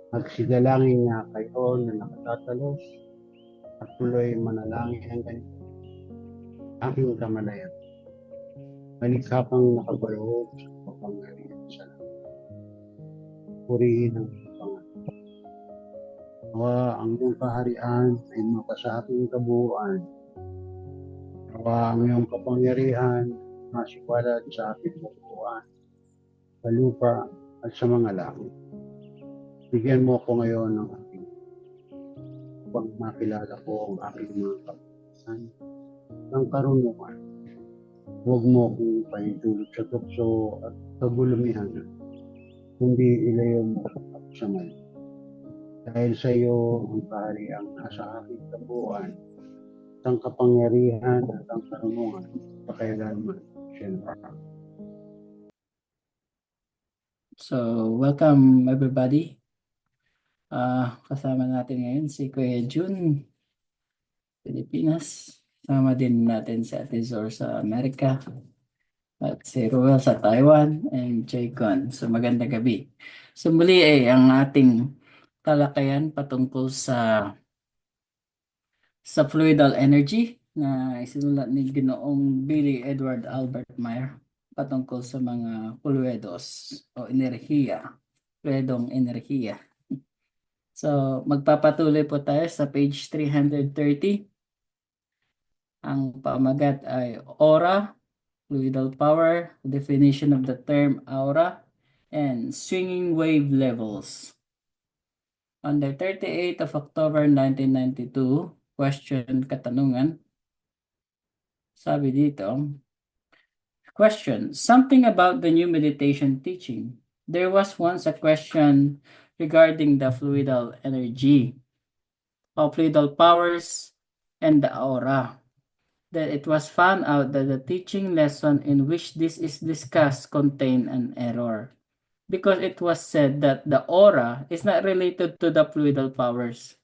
Magsidalangin nga kayo na nakatatalos at tuloy manalangin ang ganito. Aking kamalayan, malikha kang nakabaloob sa kapangyarihan sa langit. Purihin ang pangalan. Nawa ang iyong kaharian ay mapasa aking kabuuan. Nawa ang iyong kapangyarihan masiwalat sa aking kabuuan, sa lupa at sa mga langit. Bigyan mo ako ngayon ng aking upang makilala ko ang aking mga kapangyarihan ng karunungan. Huwag mo akong paintulot sa tukso at kagulumihan, kundi ilayo mo ako sa mali. Dahil sa iyo ang kahariang nasa aking kabuuan, ang kapangyarihan at ang karunungan sa kailanman. Siyempre. So, welcome everybody. Kasama natin ngayon si Kuya Jun, Pilipinas. Kasama din natin si Ate Zor sa Amerika. At si Ruel sa Taiwan and Jay Gun. So, magandang gabi. So, muli ang ating talakayan patungkol sa fluidal energy na isinulat ni Ginoong Billy Edward Albert Meyer patungkol sa mga fluidos o enerhiya, fluidong enerhiya. So, magpapatuloy po tayo sa page 330. Ang pamagat ay aura, fluidal power, definition of the term aura, and swinging wave levels. On the 38th of October 1992, question katanungan. Sabi dito, question, something about the new meditation teaching. There was once a question regarding the fluidal energy, of fluidal powers, and the aura. That it was found out that the teaching lesson in which this is discussed contained an error, because it was said that the aura is not related to the fluidal powers.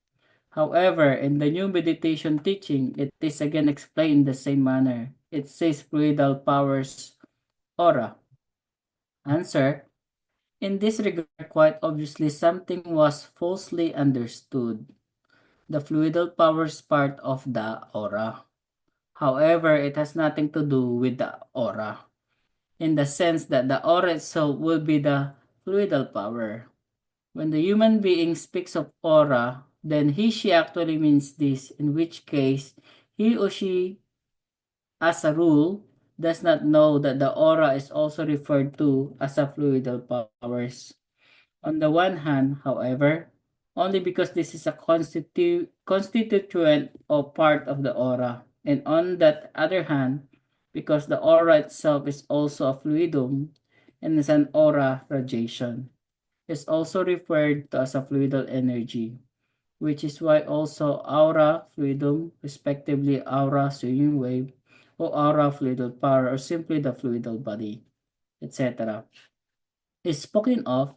However, in the new meditation teaching, it is again explained in the same manner. It says fluidal powers aura. Answer: in this regard, quite obviously something was falsely understood. The fluidal powers part of the aura. However, it has nothing to do with the aura, in the sense that the aura itself will be the fluidal power. When the human being speaks of aura, then he/she actually means this, in which case he or she, as a rule, does not know that the aura is also referred to as a fluidal powers. On the one hand, however, only because this is a constituent or part of the aura, and on that other hand, because the aura itself is also a fluidum and is an aura radiation, is also referred to as a fluidal energy, which is why also aura fluidum, respectively aura swinging wave, or aura fluidal power, or simply the fluidal body, etc., is spoken of.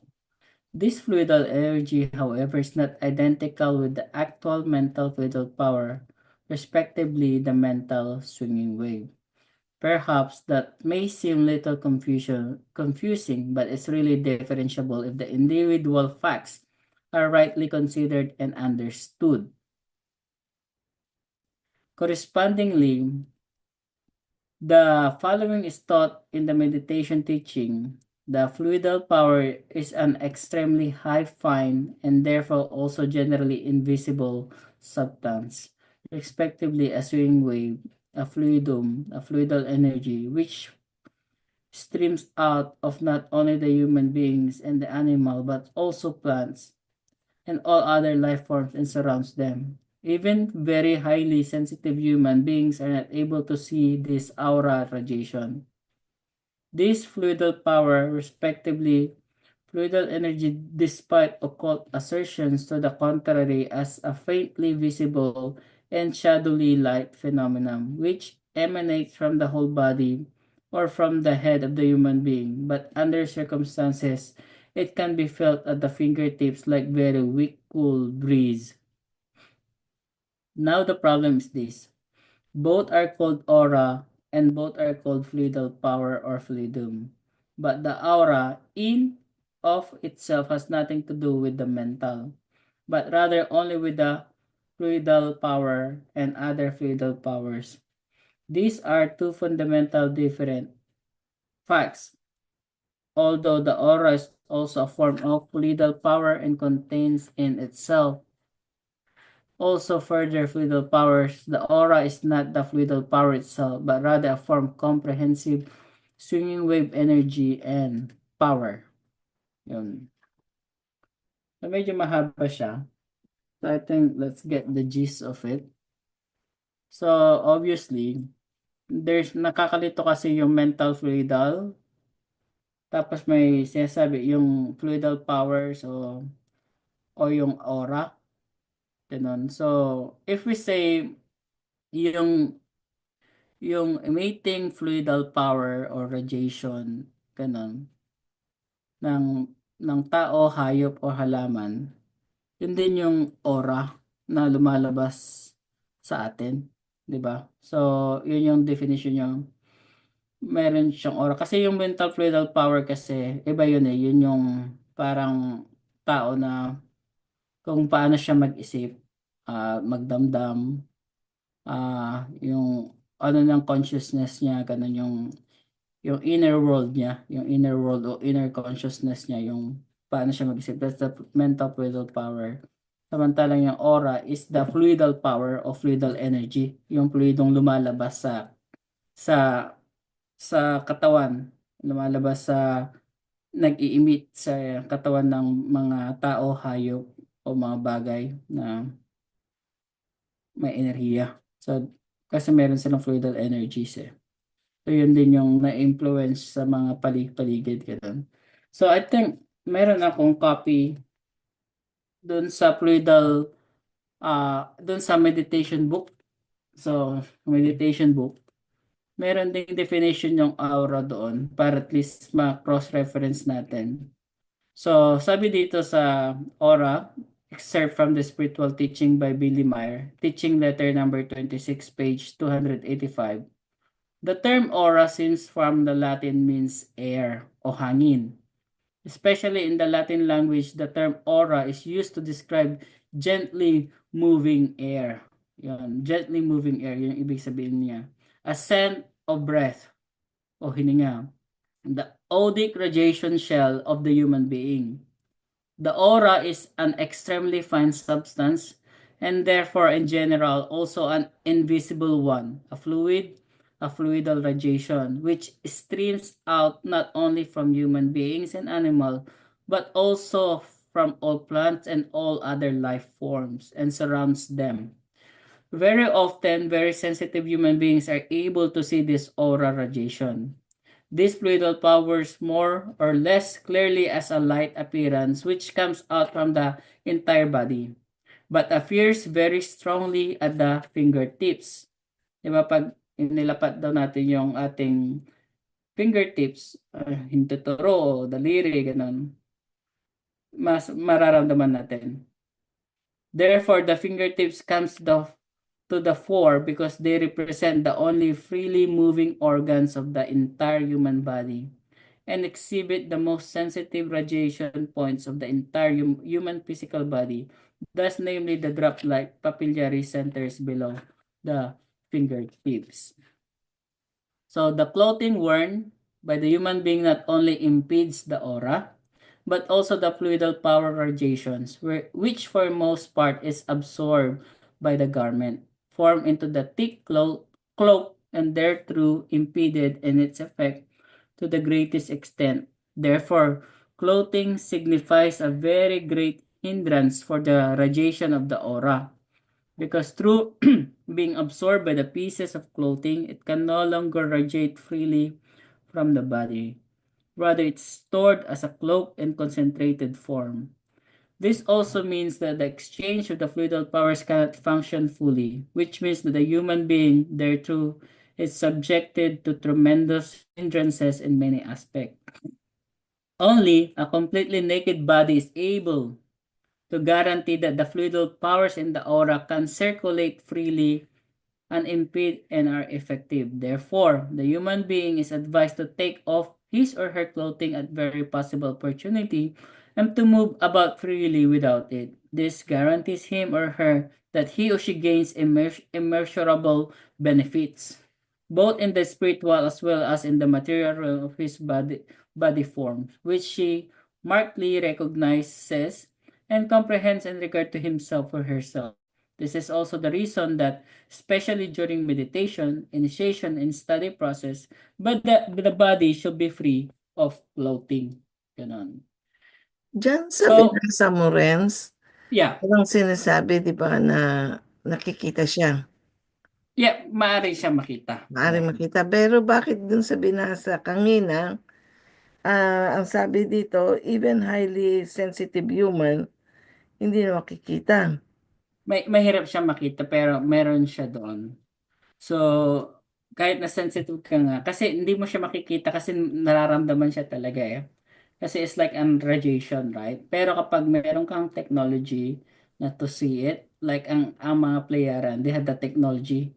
This fluidal energy, however, is not identical with the actual mental fluidal power, respectively the mental swinging wave. Perhaps that may seem little confusing, but it's really differentiable if the individual facts are rightly considered and understood. Correspondingly, the following is taught in the meditation teaching. The fluidal power is an extremely high fine and therefore also generally invisible substance, respectively a swing wave, a fluidum, a fluidal energy, which streams out of not only the human beings and the animal but also plants and all other life forms and surrounds them. Even very highly sensitive human beings are not able to see this aura radiation. This fluidal power, respectively, fluidal energy, despite occult assertions to the contrary, as a faintly visible and shadowy light phenomenon, which emanates from the whole body or from the head of the human being, but under circumstances, it can be felt at the fingertips like very weak, cool breeze. Now the problem is this. Both are called aura and both are called fluidal power or fluidum. But the aura in of itself has nothing to do with the mental, but rather only with the fluidal power and other fluidal powers. These are two fundamental different facts. Although the aura is also a form of fluidal power and contains in itself also further fluidal powers, the aura is not the fluidal power itself, but rather a form of comprehensive swinging wave energy and power. Yun. So medyo mahaba siya. So I think let's get the gist of it. So obviously, there's nakakalito kasi yung mental fluidal. Tapos may sinasabi yung fluidal power o yung aura. Ganun. So if we say yung emitting fluidal power or radiation ganun ng tao, hayop o halaman, yun din yung aura na lumalabas sa atin, 'di ba? So, yun yung definition niya. Meron siyang aura kasi yung mental fluidal power kasi iba yun eh, yun yung parang tao na kung paano siya mag-isip, magdamdam, yung ano ng consciousness niya, ganun yung inner world niya, yung inner world o inner consciousness niya, yung paano siya mag-isip. That's the mental fluidal power. Samantalang yung aura is the fluidal power o fluidal energy, yung fluidong lumalabas sa sa katawan, lumalabas sa nag-i-emit sa katawan ng mga tao, hayop o mga bagay na may enerhiya. So, kasi meron silang fluidal energies eh. So, yun din yung na-influence sa mga paligid ganun. So, I think meron akong copy dun sa fluidal, dun sa meditation book. So, meditation book. Meron ding definition yung aura doon para at least ma-cross-reference natin. So, sabi dito sa aura, excerpt from the Spiritual Teaching by Billy Meyer, teaching letter number 26, page 285. The term aura since from the Latin means air o hangin. Especially in the Latin language, the term aura is used to describe gently moving air. Yan, gently moving air, yung ibig sabihin niya. A scent of breath o hininga. The odic radiation shell of the human being. The aura is an extremely fine substance and therefore in general also an invisible one, a fluidal radiation which streams out not only from human beings and animals but also from all plants and all other life forms and surrounds them. Very often, very sensitive human beings are able to see this aura radiation. This fluidal powers more or less clearly as a light appearance which comes out from the entire body, but appears very strongly at the fingertips. Diba pag nilapat daw natin yung ating fingertips, hintuturo o daliri, ganun, mas mararamdaman natin. Therefore, the fingertips comes to the fore because they represent the only freely moving organs of the entire human body and exhibit the most sensitive radiation points of the entire human physical body, thus namely the drop-like papillary centers below the fingertips. So the clothing worn by the human being not only impedes the aura, but also the fluidal power radiations, which for most part is absorbed by the garment, formed into the thick cloak and therethrough impeded in its effect to the greatest extent. Therefore, clothing signifies a very great hindrance for the radiation of the aura, because through being absorbed by the pieces of clothing, it can no longer radiate freely from the body. Rather, it's stored as a cloak in concentrated form. This also means that the exchange of the fluidal powers cannot function fully, which means that the human being, thereto, is subjected to tremendous hindrances in many aspects. Only a completely naked body is able to guarantee that the fluidal powers in the aura can circulate freely, unimpeded, and are effective. Therefore, the human being is advised to take off his or her clothing at very possible opportunity and to move about freely without it. This guarantees him or her that he or she gains immeasurable benefits, both in the spiritual as well as in the material realm of his body form, which she markedly recognizes and comprehends in regard to himself or herself. This is also the reason that, especially during meditation, initiation, and study process, but the body should be free of clothing. Ganon. Diyan sa So, binasa mo, Renz, yeah. walang sinasabi, di ba, na nakikita siya. Yeah, maaari siya makita. Maaaring Yeah. makita. Pero bakit dun sa binasa kanina, ang sabi dito, even highly sensitive human, hindi na makikita. Mahirap siya makita pero meron siya doon. So, kahit na sensitive ka nga, kasi hindi mo siya makikita kasi nararamdaman siya talaga eh. Kasi it's like an radiation, right? Pero kapag meron kang technology na to see it, like ang mga playaran, they have the technology.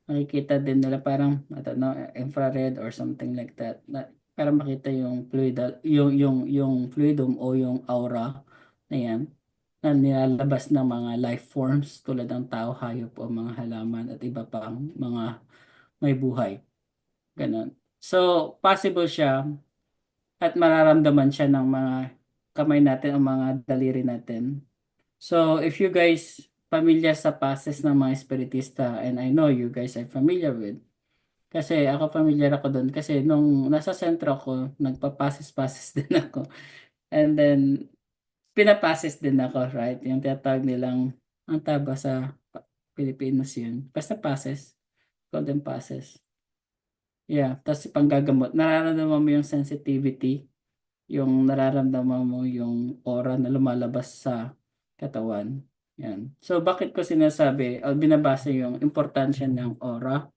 Makikita din nila parang, I don't know, infrared or something like that. Para makita yung fluid, yung fluidum o yung aura na yan na nilalabas ng mga life forms tulad ng tao, hayop o mga halaman at iba pang mga may buhay. Ganon. So, possible siya at mararamdaman siya ng mga kamay natin o mga daliri natin. So, if you guys familiar sa passes ng mga espiritista, and I know you guys are familiar with, kasi ako familiar ako doon kasi nung nasa sentro ako, nagpa-passes din ako. And then, pinapases din ako, right? Yung tinatawag nilang, ang taba sa Pilipinas yun. Basta passes. Golden passes. Yeah, tapos panggagamot. Nararamdaman mo yung sensitivity, yung nararamdaman mo yung aura na lumalabas sa katawan. Yan. So, bakit ko sinasabi, o binabasa yung importansya ng aura?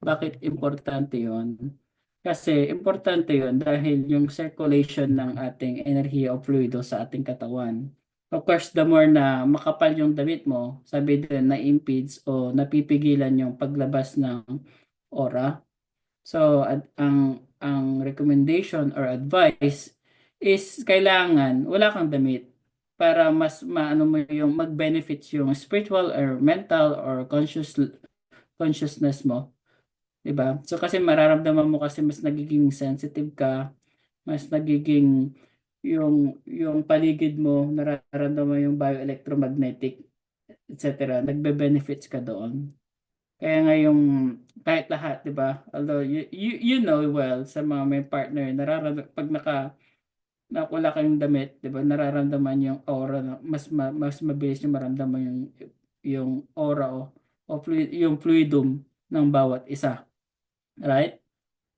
Bakit importante yon? Kasi importante yon dahil yung circulation ng ating enerhiya o fluido sa ating katawan. Of course, the more na makapal yung damit mo, sabi din na impedes o napipigilan yung paglabas ng aura. So, ang recommendation or advice is kailangan wala kang damit para mas maano mo yung mag-benefits yung spiritual or mental or consciousness mo. 'Di ba? So kasi mararamdaman mo kasi mas nagiging sensitive ka, mas nagiging yung paligid mo nararamdaman yung bioelectromagnetic etc. Nagbe-benefits ka doon. Kaya nga yung kahit lahat, 'di ba? Although you know well sa mga may partner nararamdaman pag wala kayong damit, 'di ba? Nararamdaman yung aura mas mabilis yung maramdaman yung aura yung fluidum ng bawat isa. Right?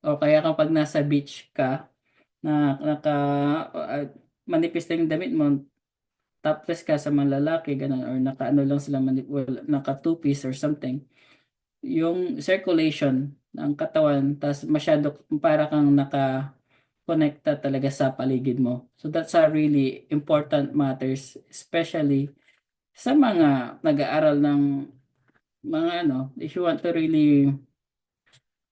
O kaya kapag nasa beach ka, na uh, manipis lang yung damit mo, topless ka sa mga lalaki, ganun, or naka-ano lang sila, naka two-piece or something, yung circulation ng katawan, tas masyado, para kang naka-connecta talaga sa paligid mo. So that's a really important matters, especially sa mga nag-aaral ng mga ano, if you want to really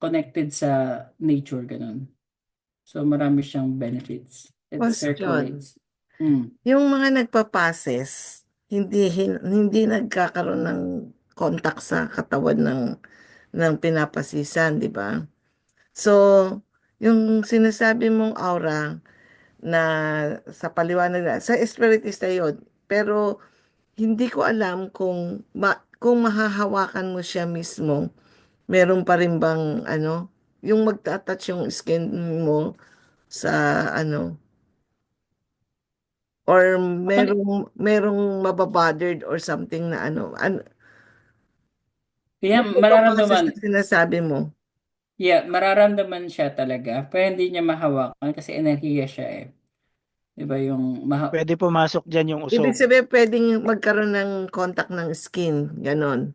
connected sa nature, ganun. So, marami siyang benefits. It Question. circulates. Mm. Yung mga nagpapases, hindi nagkakaroon ng contact sa katawan ng pinapasisan, di ba? So, yung sinasabi mong aura na sa paliwanag na, sa espiritista yun, pero hindi ko alam kung mahahawakan mo siya mismo, meron pa rin bang ano, yung magta-touch yung skin mo sa ano, or Mani- merong mababothered or something na ano, Kaya yung nagpapases mararamdaman, na sinasabi mo. mararamdaman siya talaga, pero hindi niya mahawakan kasi enerhiya siya eh. 'Di ba yung Pwede pumasok dyan yung Ibig usog. sabihin, pwedeng magkaroon ng contact ng skin, ganon.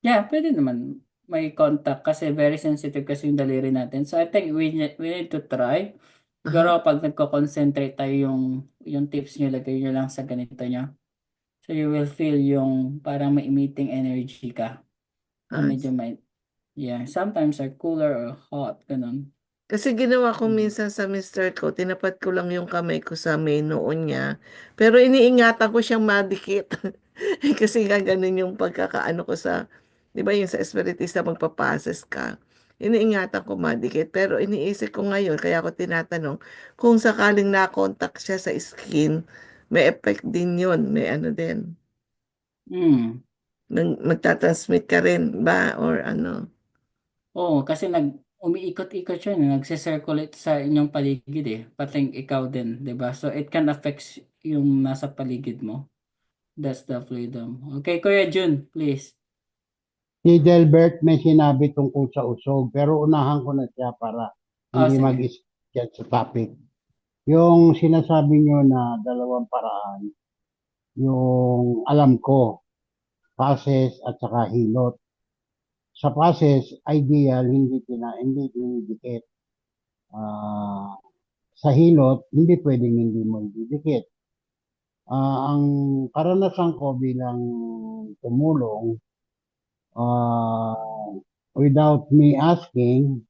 yeah, pwede naman may contact kasi very sensitive kasi yung daliri natin. So I think we need to try. Aha. Siguro pag nagko-concentrate tayo yung tips niyo, lagay niyo lang sa ganito niya. So you will feel yung parang may emitting energy ka na Ah, medyo may, yeah, sometimes are cooler or hot, ganun. Kasi ginawa ko Mm. minsan sa mister ko, tinapat ko lang yung kamay ko sa may noon niya. Pero iniingatan ko siyang madikit. Kasi nga ganun yung pagkakaano ko sa, di ba yung sa espiritista magpapases ka. Iniingatan ko madikit. Pero iniisip ko ngayon, kaya ako tinatanong, kung sakaling na-contact siya sa skin, may effect din yun. May ano din. Mm. Magtatransmit ka rin ba? Or ano? Oo, kasi umiikot-ikot siya, nagse-circulate sa inyong paligid eh, pating ikaw din, 'di ba? So it can affect yung nasa paligid mo. That's the freedom. Okay, Kuya Jun, please. Si Delbert may sinabi tungkol sa usog, pero unahan ko na siya para Oh, hindi sige. mag-skip sa topic. Yung sinasabi nyo na dalawang paraan, yung alam ko, passes at saka hilot. Sa passes, ideal, hindi dinidikit. Ah, sa hilot, hindi pwedeng hindi mo ididikit. Ang karanasan ko bilang tumulong, ah, without me asking,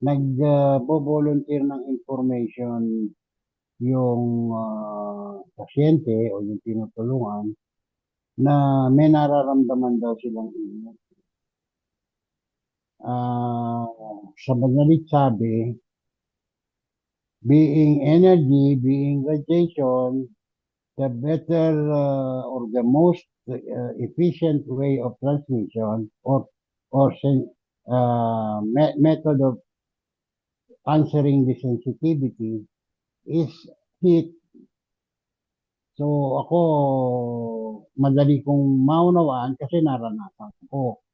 nag-volunteer ng information yung pasyente o yung tinutulungan na may nararamdaman daw silang init. Ah, sa madalit sabi, being energy, being radiation, the better or the most efficient way of transmission or method of answering the sensitivity is heat. So ako madali kong maunawaan kasi naranasan ko.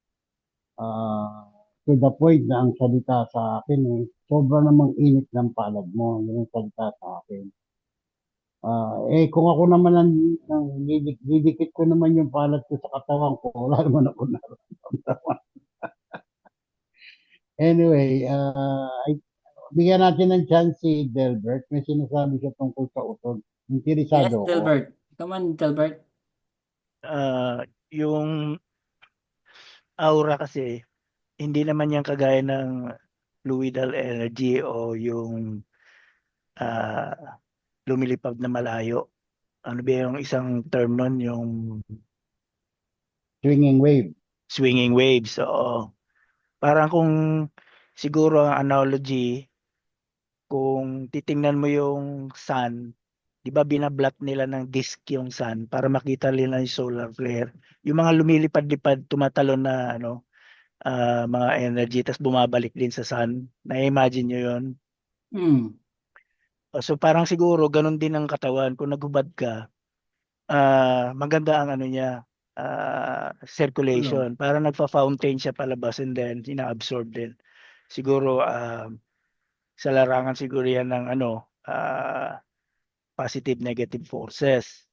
Ah, to the point na ang salita sa akin sobra namang init ng palad mo. Yun ang salita sa akin. Kung ako naman didikit ko naman yung palad ko sa katawan ko, wala naman ako nararamdaman. Anyway, bigyan natin ng chance si Delbert. May sinasabi siya tungkol sa utod. Yes, Interesado ko. Delbert. Come on, Delbert. Yung aura kasi, hindi naman yan kagaya ng fluidal energy o yung ah, lumilipad na malayo. Ano ba yung isang term nun? Yung Swinging wave. swinging waves. So, parang kung siguro ang analogy, kung titingnan mo yung sun, di ba binablat nila ng disk yung sun para makita nila yung solar flare. Yung mga lumilipad-lipad, tumatalon na mga energy, tas bumabalik din sa sun. Na-imagine nyo yun? Mm. So parang siguro ganun din ang katawan. Kung naghubad ka, maganda ang ano niya, Tulog. circulation. Parang nagfa-fountain siya palabas and then ina-absorb din. Siguro sa larangan siguro yan ng positive negative forces,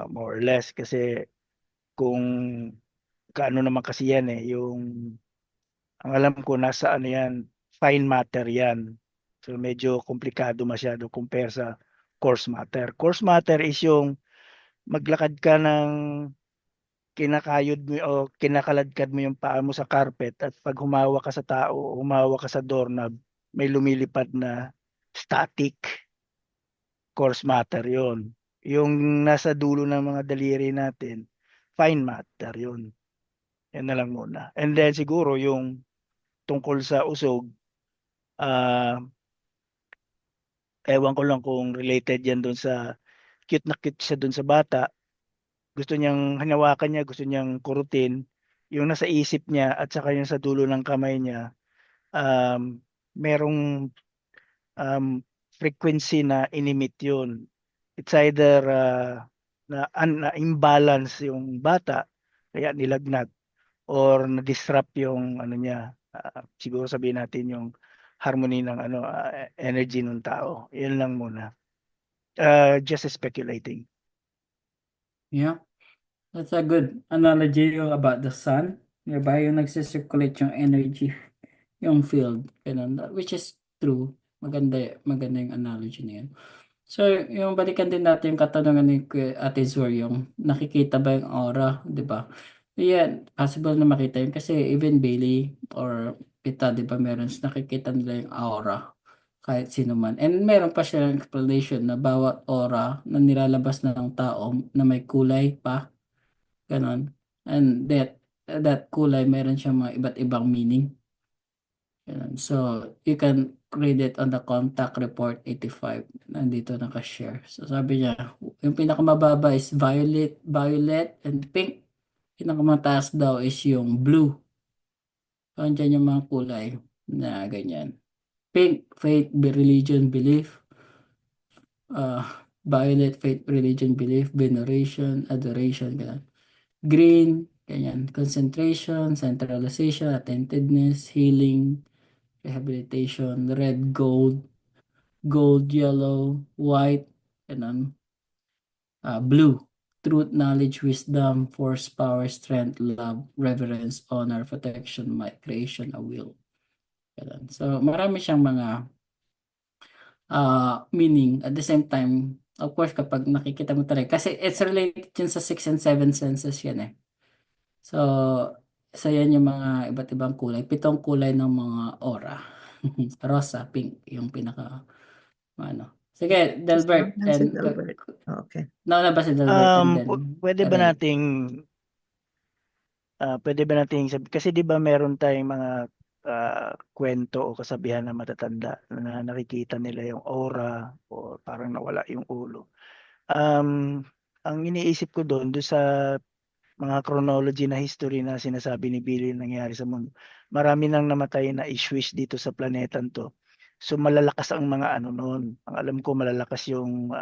more or less. Kasi kung kaano naman kasi yan yung ang alam ko nasa ano yan, fine matter yan. So medyo komplikado masyado compare sa coarse matter. Coarse matter is yung maglakad ka ng kinakayod mo o kinakaladkad mo yung paa mo sa carpet at pag humawa ka sa tao o humawa ka sa doorknob, may lumilipad na static. Coarse matter yon. Yung nasa dulo ng mga daliri natin, fine matter yon. Yan na lang muna. And then siguro yung tungkol sa usog, ah ewan ko lang kung related yan doon sa cute na cute siya doon sa bata. Gusto niyang hinawakan niya, gusto niyang kurutin. Yung nasa isip niya at saka yung sa dulo ng kamay niya, merong frequency na inimit yun. It's either na imbalance yung bata, kaya nilagnat, or na-disrupt yung ano niya, siguro sabihin natin yung harmony ng energy ng tao. Yun lang muna. Just speculating. Yeah. That's a good analogy about the sun. Diba? Yung nagsisirculate yung energy, yung field. Ganun. Which is true. Maganda yung analogy na yun. So, yung balikan din natin yung katanungan ni Ate Zur, yung nakikita ba yung aura, di ba? Yeah, possible na makita yun kasi even Bailey or Pita, di ba meron, nakikita nila yung aura kahit sino man. And meron pa silang explanation na bawat aura na nilalabas na ng tao na may kulay pa, ganon. And that kulay meron siyang mga iba't ibang meaning. Ganun. So, you can read it on the contact report 85. Nandito naka-share. So, sabi niya, yung pinakamababa is violet and pink. Pinakamataas daw is yung blue. So, andyan yung mga kulay na ganyan. Pink, faith, religion, belief. Violet, faith, religion, belief, veneration, adoration, ganyan. Green, ganyan. Concentration, centralization, attentiveness, healing, rehabilitation. Red, gold, yellow, white, ganun. Blue, truth, knowledge, wisdom, force, power, strength, love, reverence, honor, protection, might, creation, a will. Ganun. So, marami siyang mga meaning. At the same time, of course, kapag nakikita mo talaga, kasi it's related yun sa 6 and 7 senses yan eh. So, yan yung mga iba't ibang kulay. 7 kulay ng mga aura. Rosa, pink, yung pinaka, ano. Sige, Delbert, Yan si and Delbert. Okay. nauna ba si Delbert and then Pwede ba Ray? nating sabi, kasi di ba meron tayong mga kwento o kasabihan na matatanda na nakikita nila yung aura o parang nawala yung ulo. Ang iniisip ko doon sa mga chronology na history na sinasabi ni Billy na nangyari sa mundo, marami nang namatay na issues dito sa planetang to. So malalakas ang mga ano noon. Ang alam ko malalakas yung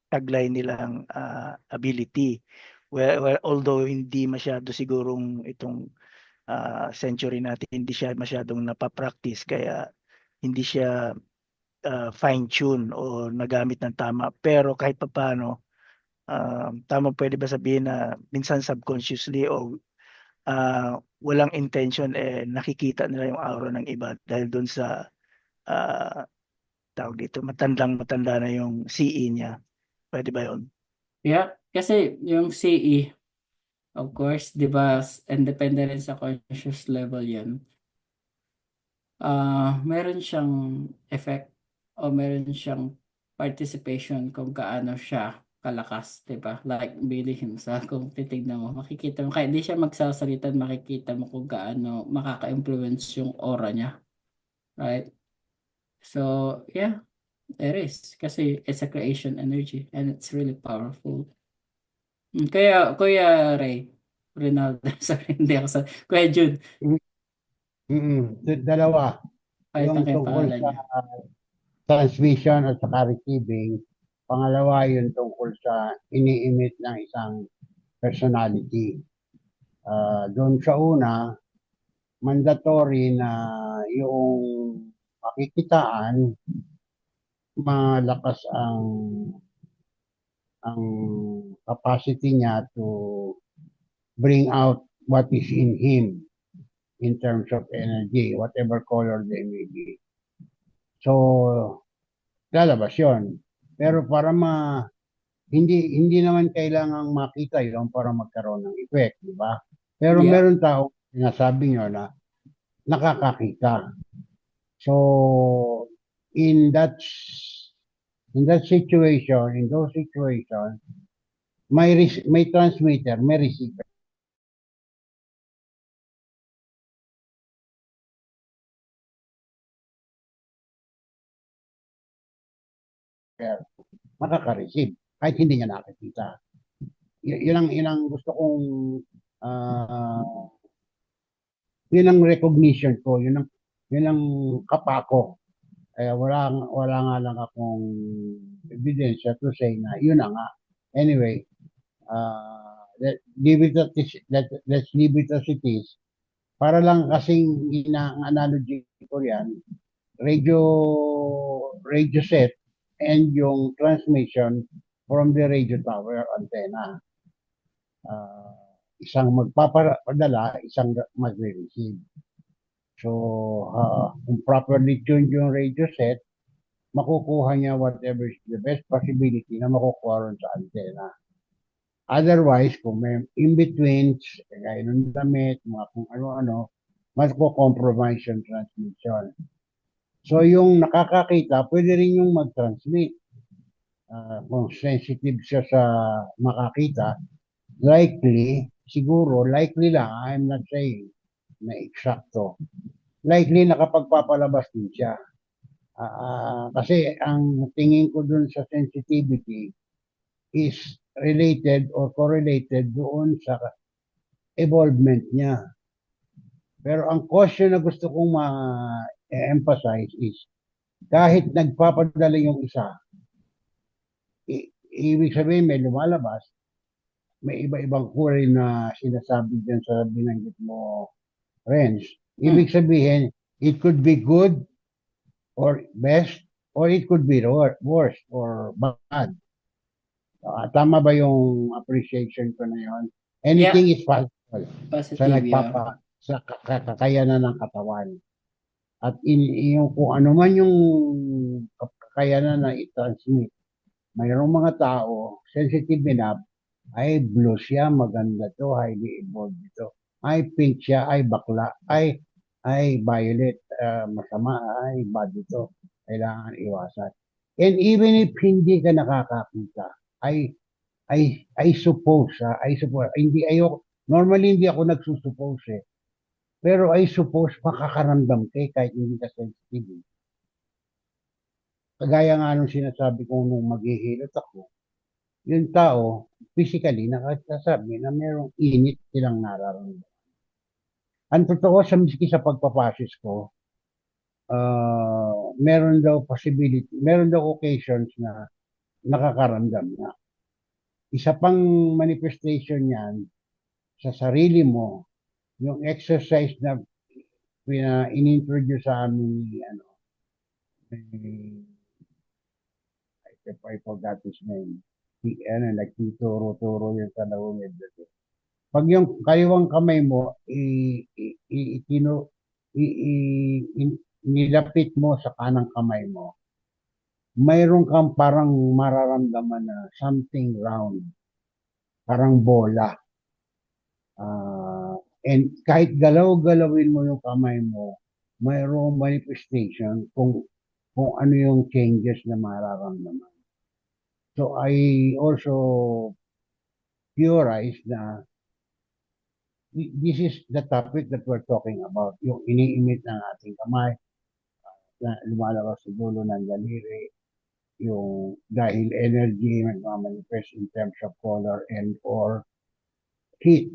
tagline nilang ability. Well, although hindi masyado sigurong itong century natin, hindi siya masyadong napapractice kaya hindi siya fine-tune o nagamit ng tama. Pero kahit papaano, tama pwede ba sabihin na minsan subconsciously o walang intention nakikita nila yung aura ng iba dahil doon sa tawag dito, matanda na yung CE niya. Pwede ba yun? Yeah, kasi yung CE, of course, di ba, independent rin sa conscious level yan. Meron siyang effect o meron siyang participation kung kaano siya kalakas, di ba? Like Billy himself, kung titignan mo, makikita mo, kahit di siya magsasalita, makikita mo kung kaano makaka-influence yung aura niya. Right? So, yeah, there is. Kasi it's a creation energy and it's really powerful. Kaya, Kuya Ronaldo, sorry, hindi ako sa, Kuya Jude, Dalawa, kahit ang yung kayong tungkol pangalan sa niya. transmission at saka receiving. Pangalawa, yung tungkol sa ini-emit ng isang personality. Doon sa una, mandatory na yung makikitaan, malakas ang capacity niya to bring out what is in him in terms of energy, whatever color they may be. So, lalabas yun. Pero para hindi naman kailangang makita yon para magkaroon ng effect, di ba? Pero Yeah. meron tao sinasabi nyo na nakakakita. So, in that situation, in those situations, may transmitter, may receiver. Makaka-receive kahit hindi niya nakikita. Yun ang gusto kong yun ang recognition ko, yun ang kapako. Kaya wala nga lang akong ebidensya to say na yun na nga. Anyway, let's leave it as it is. Para lang kasing ang analogy ko yan, radio set and yung transmission from the radio tower antenna. Isang magpapadala, isang magre-receive. So, kung properly tuned yung radio set, makukuha niya whatever is the best possibility na makukuha ron sa antenna. Otherwise, kung may in-between, kagaya ng damit, mga kung ano-ano, mas compromise yung transmission. So yung nakakakita, pwede rin yung mag-transmit. Kung sensitive siya sa makakita, likely lang, I'm not saying na eksakto. Likely nakapagpapalabas din siya. Kasi ang tingin ko dun sa sensitivity is related or correlated doon sa evolvement niya. Pero ang question na gusto kong ma-emphasize is kahit nagpapadala yung isa, ibig sabihin may lumalabas, may iba-ibang kulay na sinasabi dyan sa binanggit mo, Renz. Ibig sabihin, it could be good or best, or it could be worse or bad. Tama ba yung appreciation ko na yun? Anything is possible sa Positive, yeah. sa kakayanan ng katawan. At yung kung ano man yung kakayanan na i-transmit, mayroong mga tao, sensitive enough, ay blue siya, maganda to, highly evolved ito. Ay pink siya, ay bakla, ay violet, masama, ay bad ito. Kailangan iwasan. And even if hindi ka nakakakita, I suppose, normally hindi ako nagsusuppose eh. Pero I suppose makakaramdam ka kahit hindi ka sensitive. Kagaya nga nung sinasabi ko nung maghihilot ako, yung tao, physically, nakakasabi na merong init silang nararamdaman. Ang totoo sa miski sa pagpapasis ko, meron daw occasions na nakakaramdam na. Isa pang manifestation niyan sa sarili mo, yung exercise na in-introduce sa amin ni I forgot his name. Nagtuturo-turo yung sa Lawomid. Pag yung kaliwang kamay mo, nilapit mo sa kanang kamay mo, mayroon kang parang mararamdaman na something round, parang bola. And kahit galaw-galawin mo yung kamay mo, mayroong manifestation kung ano yung changes na mararamdaman. So I also theorize na this is the topic that we're talking about, yung iniimit ng ating kamay, na lumalabas sa dulo ng daliri, yung dahil energy nagmamanifest in terms of color and or heat.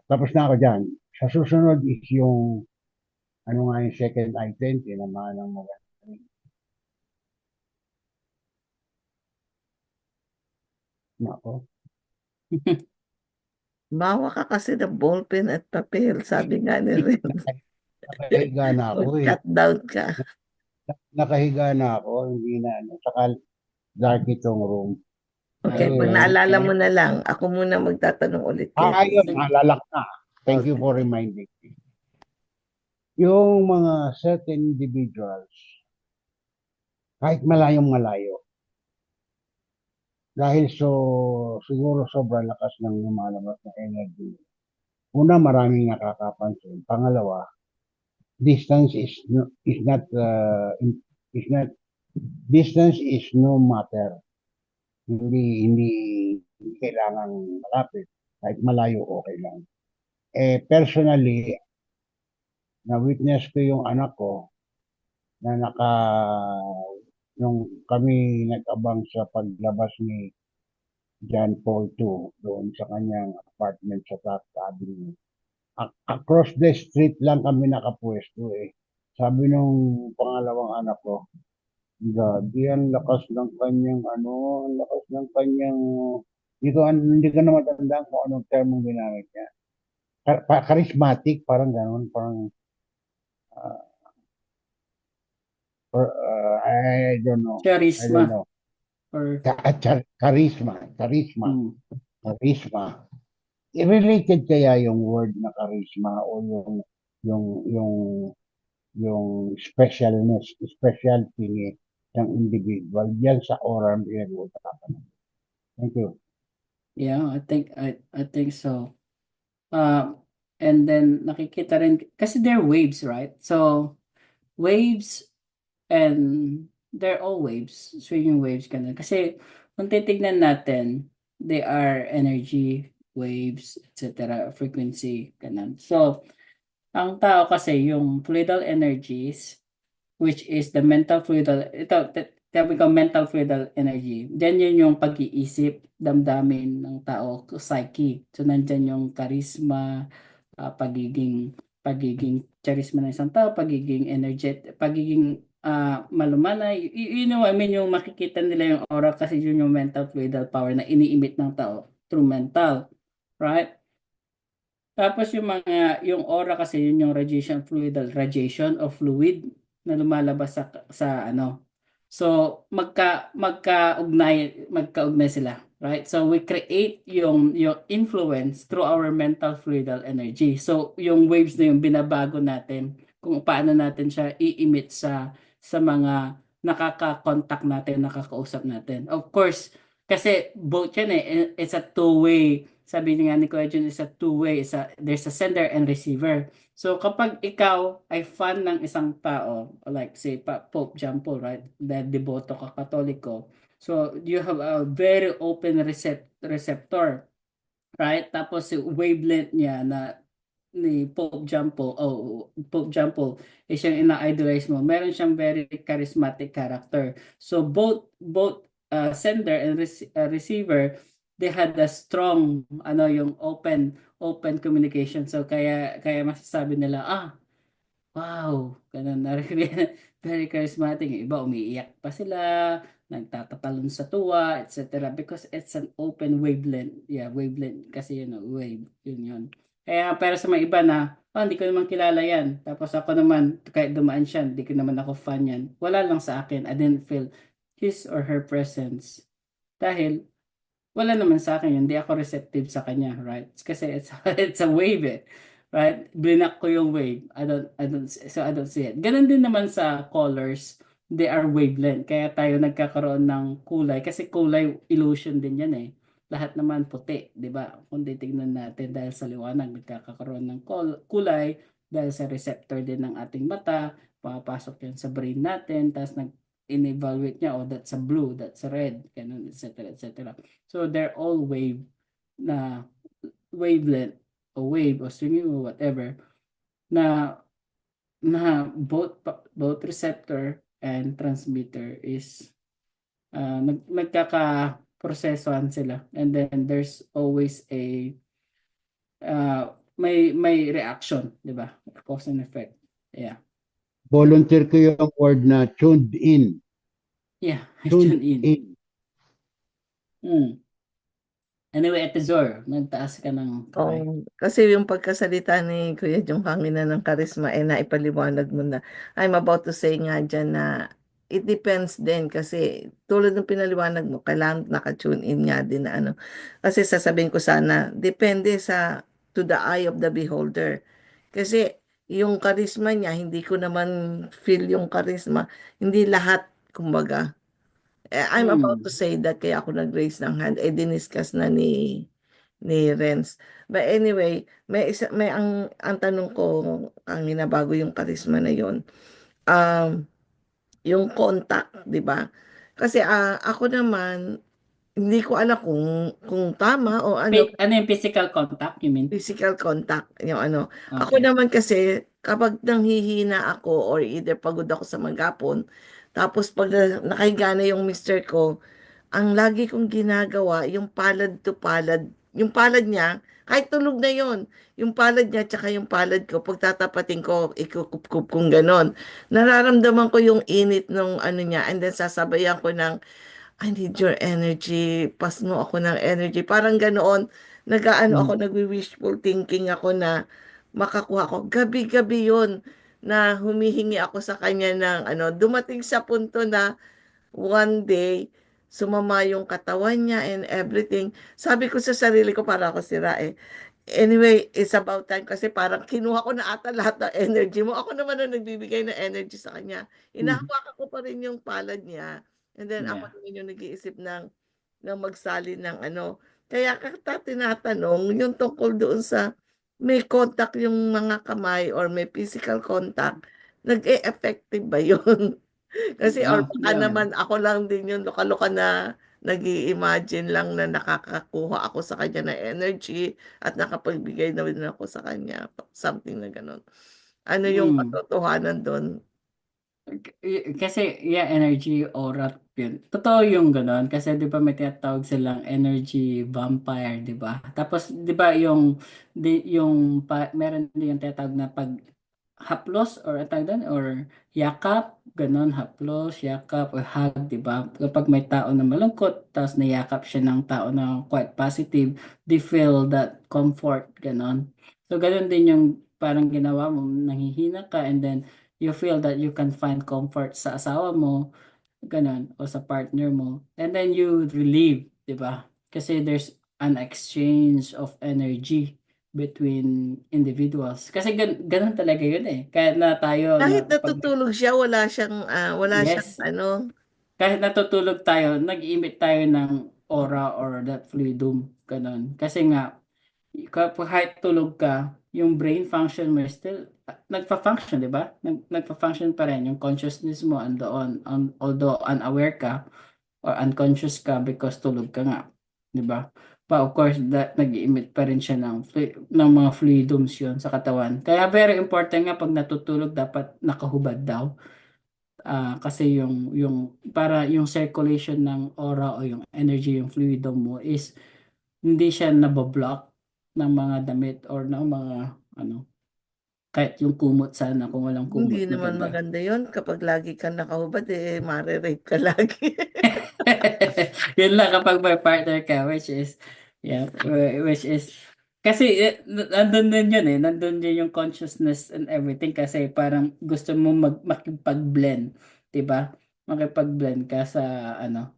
Tapos na ako dyan. Sa susunod is yung ano nga yung second item, tinamaan ng mga nako. Bawa ka kasi ng ballpen at papel, sabi nga ni Ren. Nakahiga na ako eh. Cut down ka. Nakahiga na ako, hindi na ano. Saka dark itong room. Okay, pag naalala mo na lang, ako muna magtatanong ulit. Ayun, naalala ko na. Thank you for reminding me. Yung mga certain individuals, kahit malayo, dahil siguro sobrang lakas ng lumalabas na energy. Una, maraming nakakapansin. Pangalawa, distance is not distance is no matter. Hindi kailangan malapit. Kahit malayo, okay lang. Personally, na-witness ko yung anak ko na nung kami nag-abang sa paglabas ni John Paul II doon sa kanyang apartment sa Taft Avenue. Across the street lang kami nakapwesto eh. Sabi nung pangalawang anak ko, Daddy, ang lakas ng kanyang ang lakas ng kanyang, hindi ko na matandaan kung anong termong ginamit niya. Charismatic, parang gano'n, parang I don't know. Charisma. I don't know. Or Charisma. I-related kaya yung word na charisma o yung specialness, specialty ng individual yan sa oral pinag-uusapan. Thank you. yeah, I think so. And then nakikita rin, kasi they're waves, right? So, waves and they're all waves, swinging waves, ganun. Kasi kung titignan natin, they are energy, waves, etc., frequency, ganun. So, ang tao kasi, yung fluidal energies, which is the mental fluidal, ito, sabi ko mental fluidal energy. Then yun yung pag-iisip, damdamin ng tao, psyche. So nandyan yung charisma, pagiging charisma ng isang tao, pagiging energetic, pagiging malumanay. You know, I mean, yung makikita nila yung aura kasi yun yung mental fluidal power na iniimit ng tao through mental. Right? Tapos yung aura kasi yun yung radiation of fluid na lumalabas sa ano. So magkaugnay sila, right? So we create yung influence through our mental fluidal energy. So yung waves na yung binabago natin kung paano natin siya i-emit sa mga nakaka-contact natin, nakakausap natin. Of course, kasi both yan it's a two-way, sabi nga ni Kuya Jun, is a two-way, there's a sender and receiver. So kapag ikaw ay fan ng isang tao, like say Pope John Paul, right? Dahil deboto ka Katoliko. So you have a very open receptor, right? Tapos yung wavelength niya na ni Pope John Paul, Pope John Paul, is yung ina-idolize mo. Meron siyang very charismatic character. So both sender and receiver, they had a strong yung open communication. So kaya masasabi nila, wow, ganun na rin. Very charismatic. Yung iba, umiiyak pa sila, nagtatatalon sa tuwa, etc. Because it's an open wavelength. Yeah, wavelength kasi yun, wave. Yun. Kaya, pero sa mga iba na, hindi ko naman kilala yan. Tapos ako naman, kahit dumaan siya, hindi ko naman ako fan yan. Wala lang sa akin. I didn't feel his or her presence. Dahil, wala naman sa akin yun. Hindi ako receptive sa kanya, right? Kasi it's a wave right? Blinak ko yung wave. I don't see it. Ganun din naman sa colors. They are wavelength. Kaya tayo nagkakaroon ng kulay. Kasi kulay illusion din yan eh. Lahat naman puti, di ba? Kung titignan natin dahil sa liwanag, nagkakaroon ng kulay dahil sa receptor din ng ating mata. Papasok yan sa brain natin. Tapos in-evaluate niya, that's a blue, that's a red, ganun, etc. etc. So they're all wavelength o wave o swinging o whatever na both receptor and transmitter is nagkaka-prosesohan sila, and then there's always a may reaction, di ba? Cause and effect. Yeah. Volunteer ko yung word na tuned in. Yeah, Tuned tune in. in. Anyway, Ate Zor, nagtaas ka ng kamay. Kasi yung pagkasalita ni Kuya Jung Hangina ng karisma, naipaliwanag mo na. I'm about to say nga dyan na it depends din kasi tulad ng pinaliwanag mo, kailangan naka-tune in nga din na ano. Kasi sasabihin ko sana, depende to the eye of the beholder. Kasi yung karisma niya, hindi ko naman feel yung karisma. Hindi lahat, kumbaga. I'm about to say that kaya ako nag-raise ng hand. Diniscuss na ni Renz. But anyway, may ang tanong ko, ang bago yung karisma na yon. Yung contact, 'di ba? Kasi ako naman hindi ko alam kung tama o ano. Ano yung physical contact, you mean? Physical contact, yung ano. Okay. Ako naman kasi, kapag nanghihina ako or either pagod ako sa maghapon, tapos pag nakahiga na yung mister ko, ang lagi kong ginagawa, yung palad to palad, yung palad niya, kahit tulog na yon, yung palad niya, tsaka yung palad ko, pagtatapatin ko, ikukup-kup kong ganon. Nararamdaman ko yung init ng ano niya, and then sasabayan ko ng, I need your energy. Pas mo ako ng energy. Parang ganoon. Nag-aano ako, nagwi-wishful thinking ako na makakuha ko. Gabi-gabi yon na humihingi ako sa kanya ng ano. Dumating sa punto na one day, sumama yung katawan niya and everything. Sabi ko sa sarili ko, para ako sira eh. Anyway, it's about time kasi parang kinuha ko na ata lahat ng energy mo. Ako naman ang nagbibigay ng energy sa kanya. Inahawakan ko pa rin yung palad niya. And then ako naman yung nag-iisip ng magsalin ng ano. Kaya kita tinatanong yung tungkol doon sa may contact yung mga kamay or may physical contact, nag-e-effective ba yun? Kasi or No, baka yeah. naman ako lang din yung loka-loka na nag-i-imagine lang na nakakakuha ako sa kanya ng energy at nakapagbigay na rin ako sa kanya. Something na ganun. Ano yung Mm. katotohanan doon? Kasi yeah, energy aura yun. Totoo yung ganon kasi 'di ba may tinatawag silang energy vampire, 'di ba? Tapos 'di ba meron din yung tinatawag na pag haplos or atag doon or yakap, ganon, haplos, yakap or hug, 'di ba? Kapag may tao na malungkot tapos nayakap siya ng tao na quite positive, they feel that comfort, ganon. So ganon din yung parang ginawa mo, nanghihina ka and then you feel that you can find comfort sa asawa mo, ganun, o sa partner mo. And then you relieve, di ba? Kasi there's an exchange of energy between individuals. Kasi ganun talaga yun eh. Kahit na tayo Kahit na pag natutulog siya, wala siyang yes, kahit natutulog tayo, nag-emit tayo ng aura or that fluidum, ganun. Kasi nga kahit tulog ka, yung brain function mo is still nagfa-function, di ba? Nagfa-function pa rin yung consciousness mo andoon, although unaware ka or unconscious ka because tulog ka nga, di ba? But of course, that nag-emit pa rin siya ng mga fluidums yun sa katawan. Kaya very important nga pag natutulog dapat nakahubad daw. Kasi yung para yung circulation ng aura o yung energy, yung fluidum mo is hindi siya nabablock ng mga damit or ng mga ano, kahit yung kumot sana kung walang Hindi kumot naman maganda. maganda yon kapag lagi kang nakahubad, mare-rape ka lagi. Yun lang kapag may partner ka, which is kasi nandun din yun eh, nandun din yung consciousness and everything kasi parang gusto mo makipag-blend, 'di ba? Makipag-blend ka sa ano.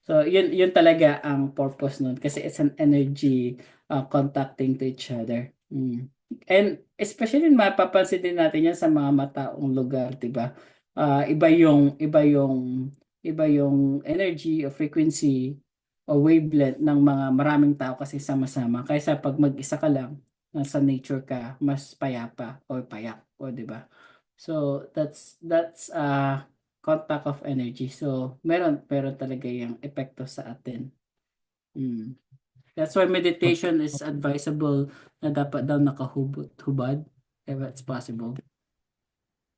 So, yun talaga ang purpose nun kasi it's an energy contacting to each other. Mm. And especially mapapansin din natin yan sa mga mataong lugar, 'di ba? Iba yung energy o frequency o wavelength ng mga maraming tao kasi sama-sama kaysa pag mag-isa ka lang, nasa nature ka, mas payapa o payak, o 'di ba? So, that's contact of energy. So, meron talaga yung epekto sa atin. Mm. That's why meditation is advisable na dapat daw nakahubad if it's possible.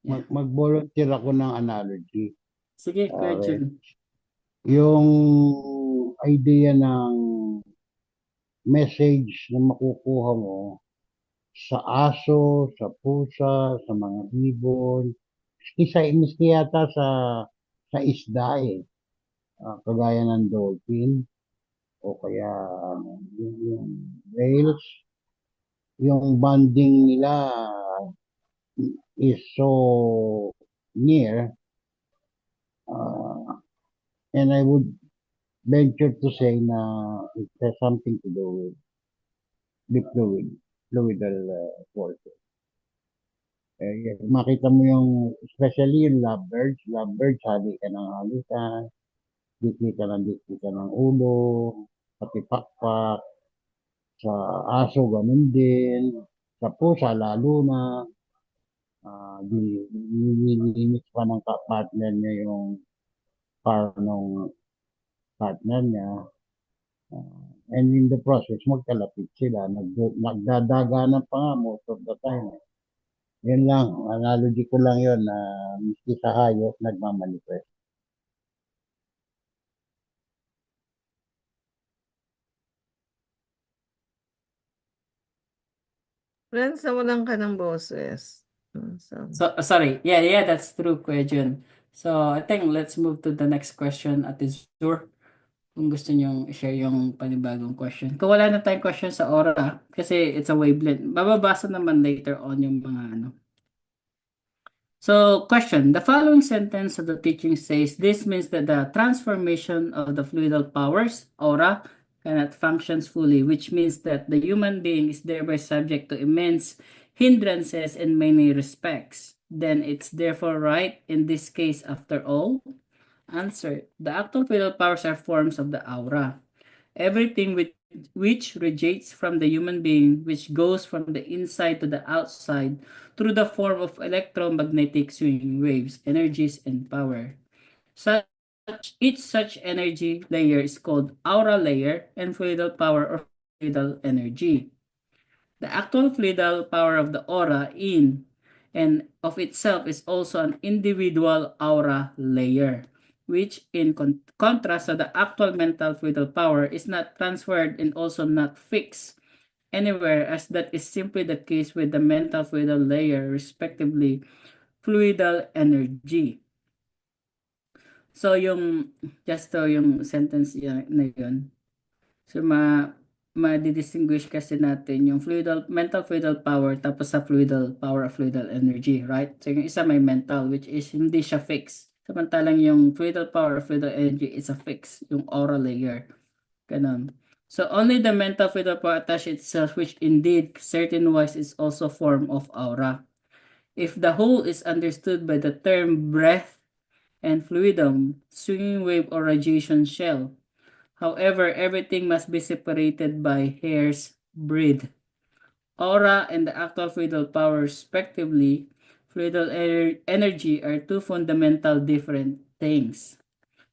Yeah. Mag-volunteer ako ng analogy. Sige, Kuya Okay. Jun. Yung idea ng message na makukuha mo sa aso, sa pusa, sa mga ibon, miski yata sa isda eh. Kagaya ng dolphin o kaya yung whales, yung bonding nila is so near, uh, and I would venture to say na it has something to do with the fluidal forces. Makita mo yung, especially yung lovebirds, hali ka ng halikan, dikli ka ng ulo, pati pakpak, sa aso ganun din, sa pusa lalo na, nililinis pa ng partner niya yung par ng partner niya. And in the process, magkalapit sila. Nagdadaganan pa nga most of the time. Yun lang, analogy ko lang yun na miski sa hayop, nagmamanifest. Friends, nawalan ka ng boses. So, sorry. Yeah, that's true, Kuya Jun. So, I think let's move to the next question at Zur. Kung gusto nyo i-share yung panibagong question. Kung wala na tayong question sa aura, kasi it's a wavelength. Bababasa naman later on yung mga ano. So, question. The following sentence of the teaching says, this means that the transformation of the fluidal powers, aura, cannot functions fully, which means that the human being is thereby subject to immense hindrances in many respects. Then it's therefore right in this case after all? Answer. The actual fluidal powers are forms of the aura. Everything which which radiates from the human being, which goes from the inside to the outside through the form of electromagnetic swinging waves, energies, and power. Each such energy layer is called aura layer and fluidal power or fluidal energy. The actual fluidal power of the aura in and of itself is also an individual aura layer, which in contrast to the actual mental fluidal power is not transferred and also not fixed anywhere, as that is simply the case with the mental fluidal layer, respectively, fluidal energy. So yung sentence na yun. So ma-distinguish kasi natin yung mental fluidal power tapos sa fluidal power of fluidal energy, right? So yung isa may mental, which is hindi siya fixed. Samantalang yung fluidal power of fluidal energy is a fix, yung aura layer. Ganun. So only the mental fluidal power attached itself, which indeed certain wise is also form of aura. If the whole is understood by the term breath and fluidum, swinging wave or radiation shell. However, everything must be separated by hair's breadth. Aura and the actual fluidal power respectively, fluidal energy are two fundamental different things.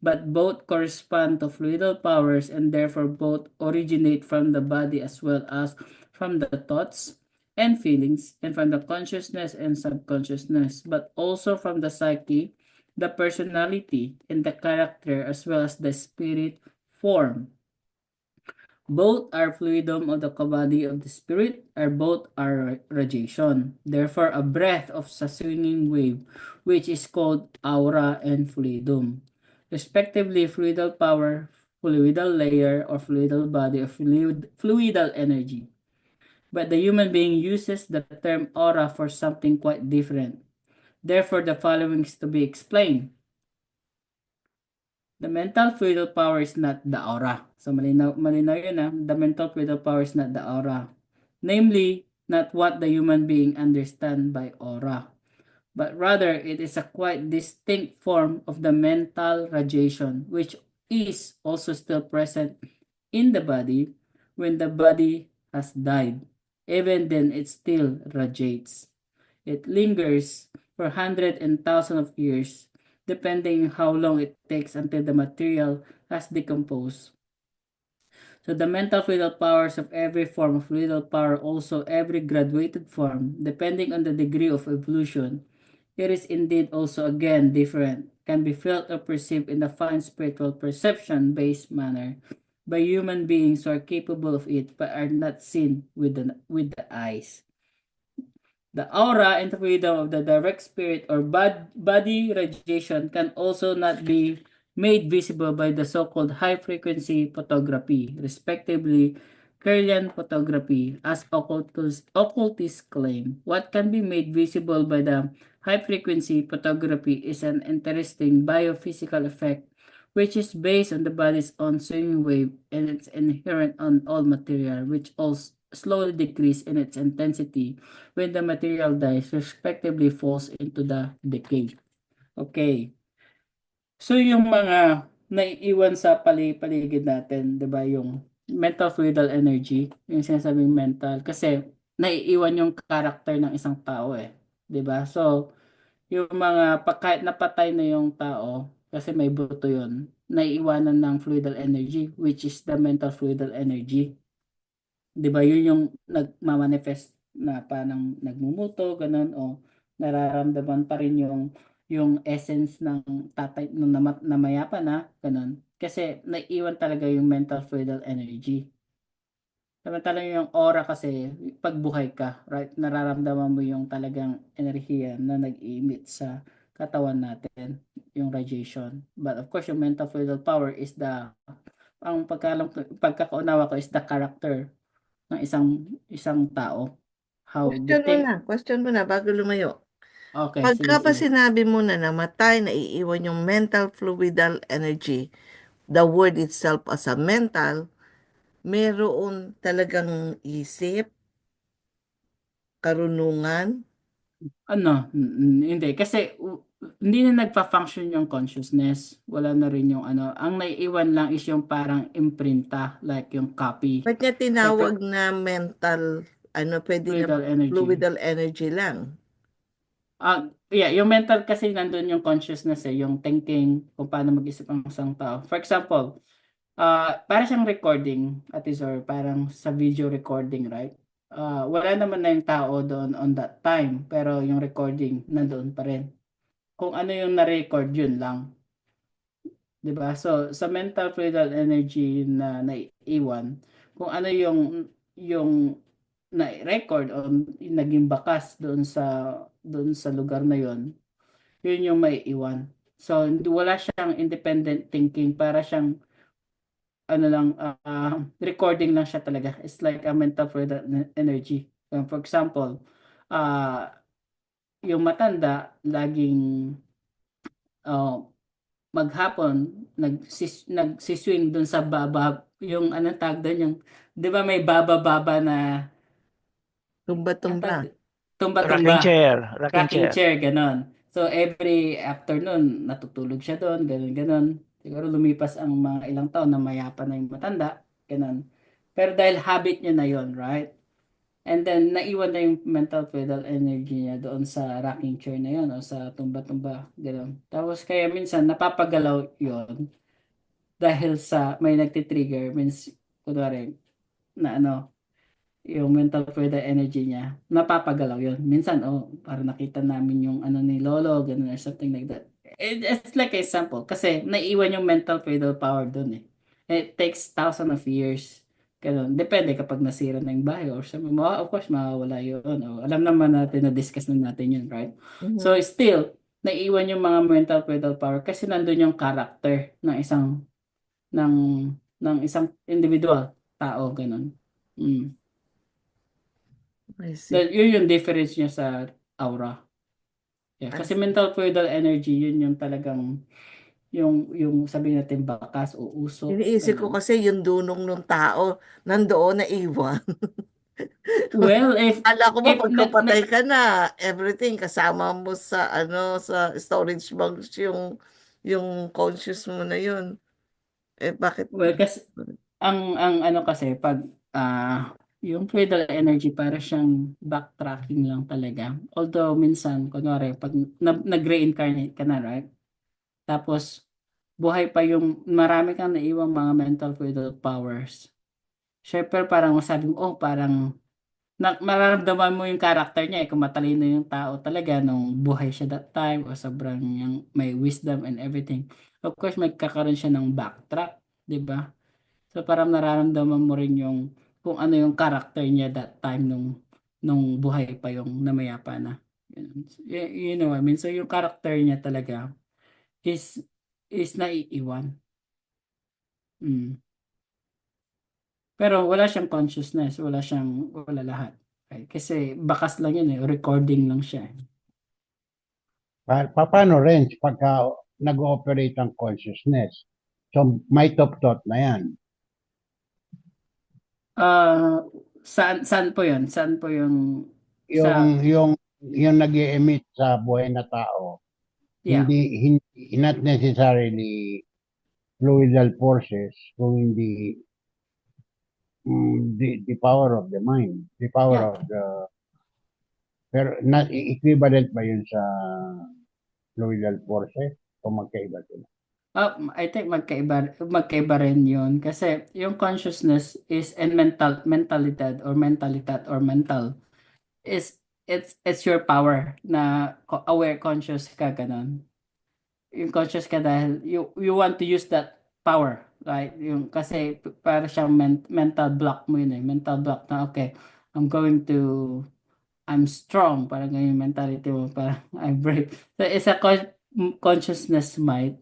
But both correspond to fluidal powers and therefore both originate from the body as well as from the thoughts and feelings and from the consciousness and subconsciousness, but also from the psyche, the personality, and the character as well as the spirit form. Both are fluidum of the body of the spirit, are both are radiation. Therefore, a breath of a swinging wave, which is called aura and fluidum. Respectively, fluidal power, fluidal layer, or fluidal body, or fluidal energy. But the human being uses the term aura for something quite different. Therefore, the following is to be explained. The mental fluidal power is not the aura. So malinaw yun ha. The mental fluidal power is not the aura. Namely, not what the human being understand by aura. But rather, it is a quite distinct form of the mental radiation, which is also still present in the body when the body has died. Even then, it still radiates. It lingers for hundreds and thousands of years, depending how long it takes until the material has decomposed. So the mental fluidal powers of every form of fluidal power, also every graduated form, depending on the degree of evolution, it is indeed also again different, can be felt or perceived in the fine spiritual perception-based manner by human beings who are capable of it but are not seen with the eyes. The aura and freedom of the direct spirit or body radiation can also not be made visible by the so-called high-frequency photography, respectively Kirlian photography, as occultists claim. What can be made visible by the high-frequency photography is an interesting biophysical effect which is based on the body's own swinging wave and it's inherent on all material, which also slowly decrease in its intensity when the material dies, respectively falls into the decay. Okay. So yung mga naiiwan sa paligid natin, 'di ba, yung mental fluidal energy, yung sinasabing mental kasi naiiwan yung character ng isang tao eh, 'di ba? So yung mga kahit napatay na yung tao kasi may buto yun, naiiwanan ng fluidal energy which is the mental fluidal energy. 'Di ba yun yung nagma-manifest na parang nagmumuto ganun o nararamdaman pa rin yung essence ng tatay nung namayapa na ganun kasi naiiwan talaga yung mental fluidal energy. Samantalang yung aura kasi pag buhay ka, right, nararamdaman mo yung talagang enerhiya na nag-emit sa katawan natin, yung radiation. But of course, yung mental fluidal power is ang pagkakaunawa ko is the character ng isang tao. How they think. Question mo na bago lumayo. Okay, Pagka pa sige. sinabi mo na namatay, naiiwan yung mental fluidal energy, the word itself as a mental, meron talagang isip, karunungan. Hindi kasi hindi na nagfa-function yung consciousness. Wala na rin yung ano. Ang naiiwan lang is yung parang imprinta, like yung copy. Ba't niya Like tinawag na mental, pwede na fluidal energy. fluidal energy lang? Yeah, yung mental kasi nandun yung consciousness yung thinking, kung paano mag-isip ang isang tao. For example, para siyang recording, at is or parang sa video recording, right? Wala naman na yung tao doon on that time, pero yung recording nandoon pa rin. Kung ano yung na-record, yun lang. 'Di ba? So, sa mental fluidal energy na naiiwan, kung ano yung na-record o naging bakas doon sa lugar na yon, yun yung maiiwan. So, wala siyang independent thinking, para siyang ano lang, recording lang siya talaga. It's like a mental fluid energy. For example, yung matanda laging uh, maghapon nagsiswing dun sa baba, yung anong tag doon, yung 'di ba may baba-baba na Tumba-tumba. tag, tumba-tumba, Rocking rocking chair. chair, ganon. So every afternoon natutulog siya doon, ganon ganon. Siguro lumipas ang mga ilang taon na mayapa na yung matanda, ganon. Pero dahil habit niya na yon, right? And then naiwan na yung mental fluidal energy niya doon sa rocking chair na yon o sa tumba-tumba, ganon. Tapos kaya minsan napapagalaw yon dahil sa may nagti-trigger, means kunwari na ano, yung mental fluid energy niya napapagalaw yun minsan. Para nakita namin yung ano ni lolo, ganun or something like that. It's like a example kasi naiiwan yung mental fluid power dun eh. It takes thousands of years, ganun, depende kapag nasira na yung bahay or something. Of course mawawala yun. Alam naman natin, na discuss na natin yun, right? So Mhm. still naiiwan yung mga mental fluid power kasi nandun yung character ng ng isang individual tao, ganun. Mm. I see. Yun yung difference niya sa aura. Yeah, I kasi see. mental fluidal energy, yun yung talagang yung sabihin natin bakas o usok, Iniisip ko ganun. kasi yung dunong ng tao nandoon na iwan. Well, Akala ko ba if pagkapatay ka na, everything kasama mo sa sa storage box yung conscious mo na yun. Bakit? well, kasi ang ano kasi pag yung fluidal energy para siyang backtracking lang talaga. Although minsan kunwari pag nag-reincarnate ka na, right? Tapos buhay pa yung marami kang naiwang mga mental fluid powers. Syempre parang masabi mo, parang mararamdaman mo yung character niya kung matalino yung tao talaga nung buhay siya that time o sobrang yung may wisdom and everything. Of course, magkakaroon siya ng backtrack, di ba? So parang nararamdaman mo rin yung kung ano yung character niya that time nung buhay pa yung namayapa na. You know what I mean? So yung character niya talaga is naiiwan. Mm. Pero wala siyang consciousness, wala lahat. Okay? Kasi bakas lang yun recording lang siya. Paano rin pagka nag-ooperate ang consciousness? So, may top thought na yan. Ah, saan po yun? Saan po yung sa, Yung nag-emit sa buhay na tao, yeah. not necessarily fluidal forces, kung hindi the power of the mind, the power Yeah. of the, pero equivalent ba yun sa fluidal forces o magkaiba sila? I think magkaiba rin yun kasi yung consciousness is and mental is it's your power na aware conscious ka, ganun. Yung conscious ka dahil you want to use that power, right? Yung kasi para siyang mental block mo yun mental block na okay, I'm going to I'm strong, parang ganyan yung mentality mo, parang I'm brave. So it's a consciousness mind.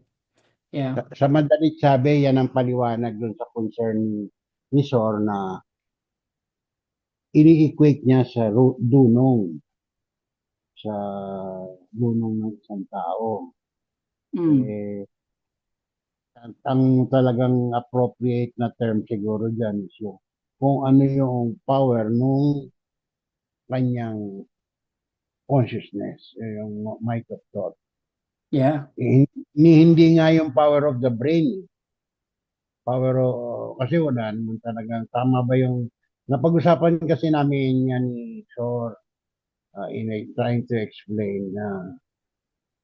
Yeah. Sa madalit sabi, yan ang paliwanag dun sa concern ni Sor na ini-equate niya sa sa dunong ng isang tao. Mm. Eh, ang talagang appropriate na term siguro dyan is yung kung ano yung power nung kanyang consciousness, yung might of thought. Yeah. Hindi nga yung power of the brain. Kasi wala naman talagang tama ba yung napag-usapan kasi namin yan ni Sor trying to explain na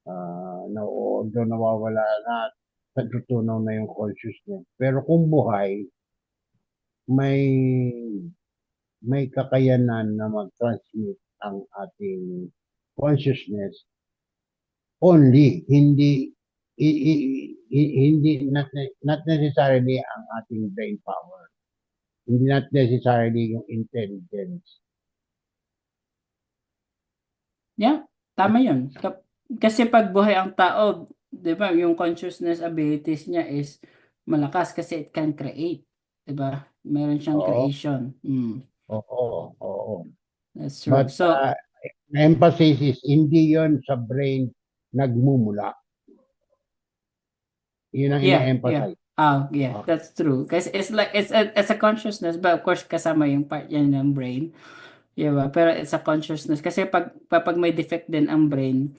although nawawala na natutunaw na yung consciousness. Pero kung buhay, may may kakayanan na mag-transmit ang ating consciousness only, hindi not necessarily ang ating brain power. Hindi not necessarily yung intelligence. Yeah, tama yun. Kasi pag buhay ang tao, di ba, yung consciousness abilities niya is malakas kasi it can create. Di ba? Meron siyang Oo, creation. oo. That's true. But So, emphasis is hindi yon sa brain nagmumula. Yun ang yeah. ina-emphasize. Yeah, Okay. that's true. Kasi it's a consciousness, but of course kasama yung part yan ng brain. Diba? Pero it's a consciousness. Kasi pag may defect din ang brain,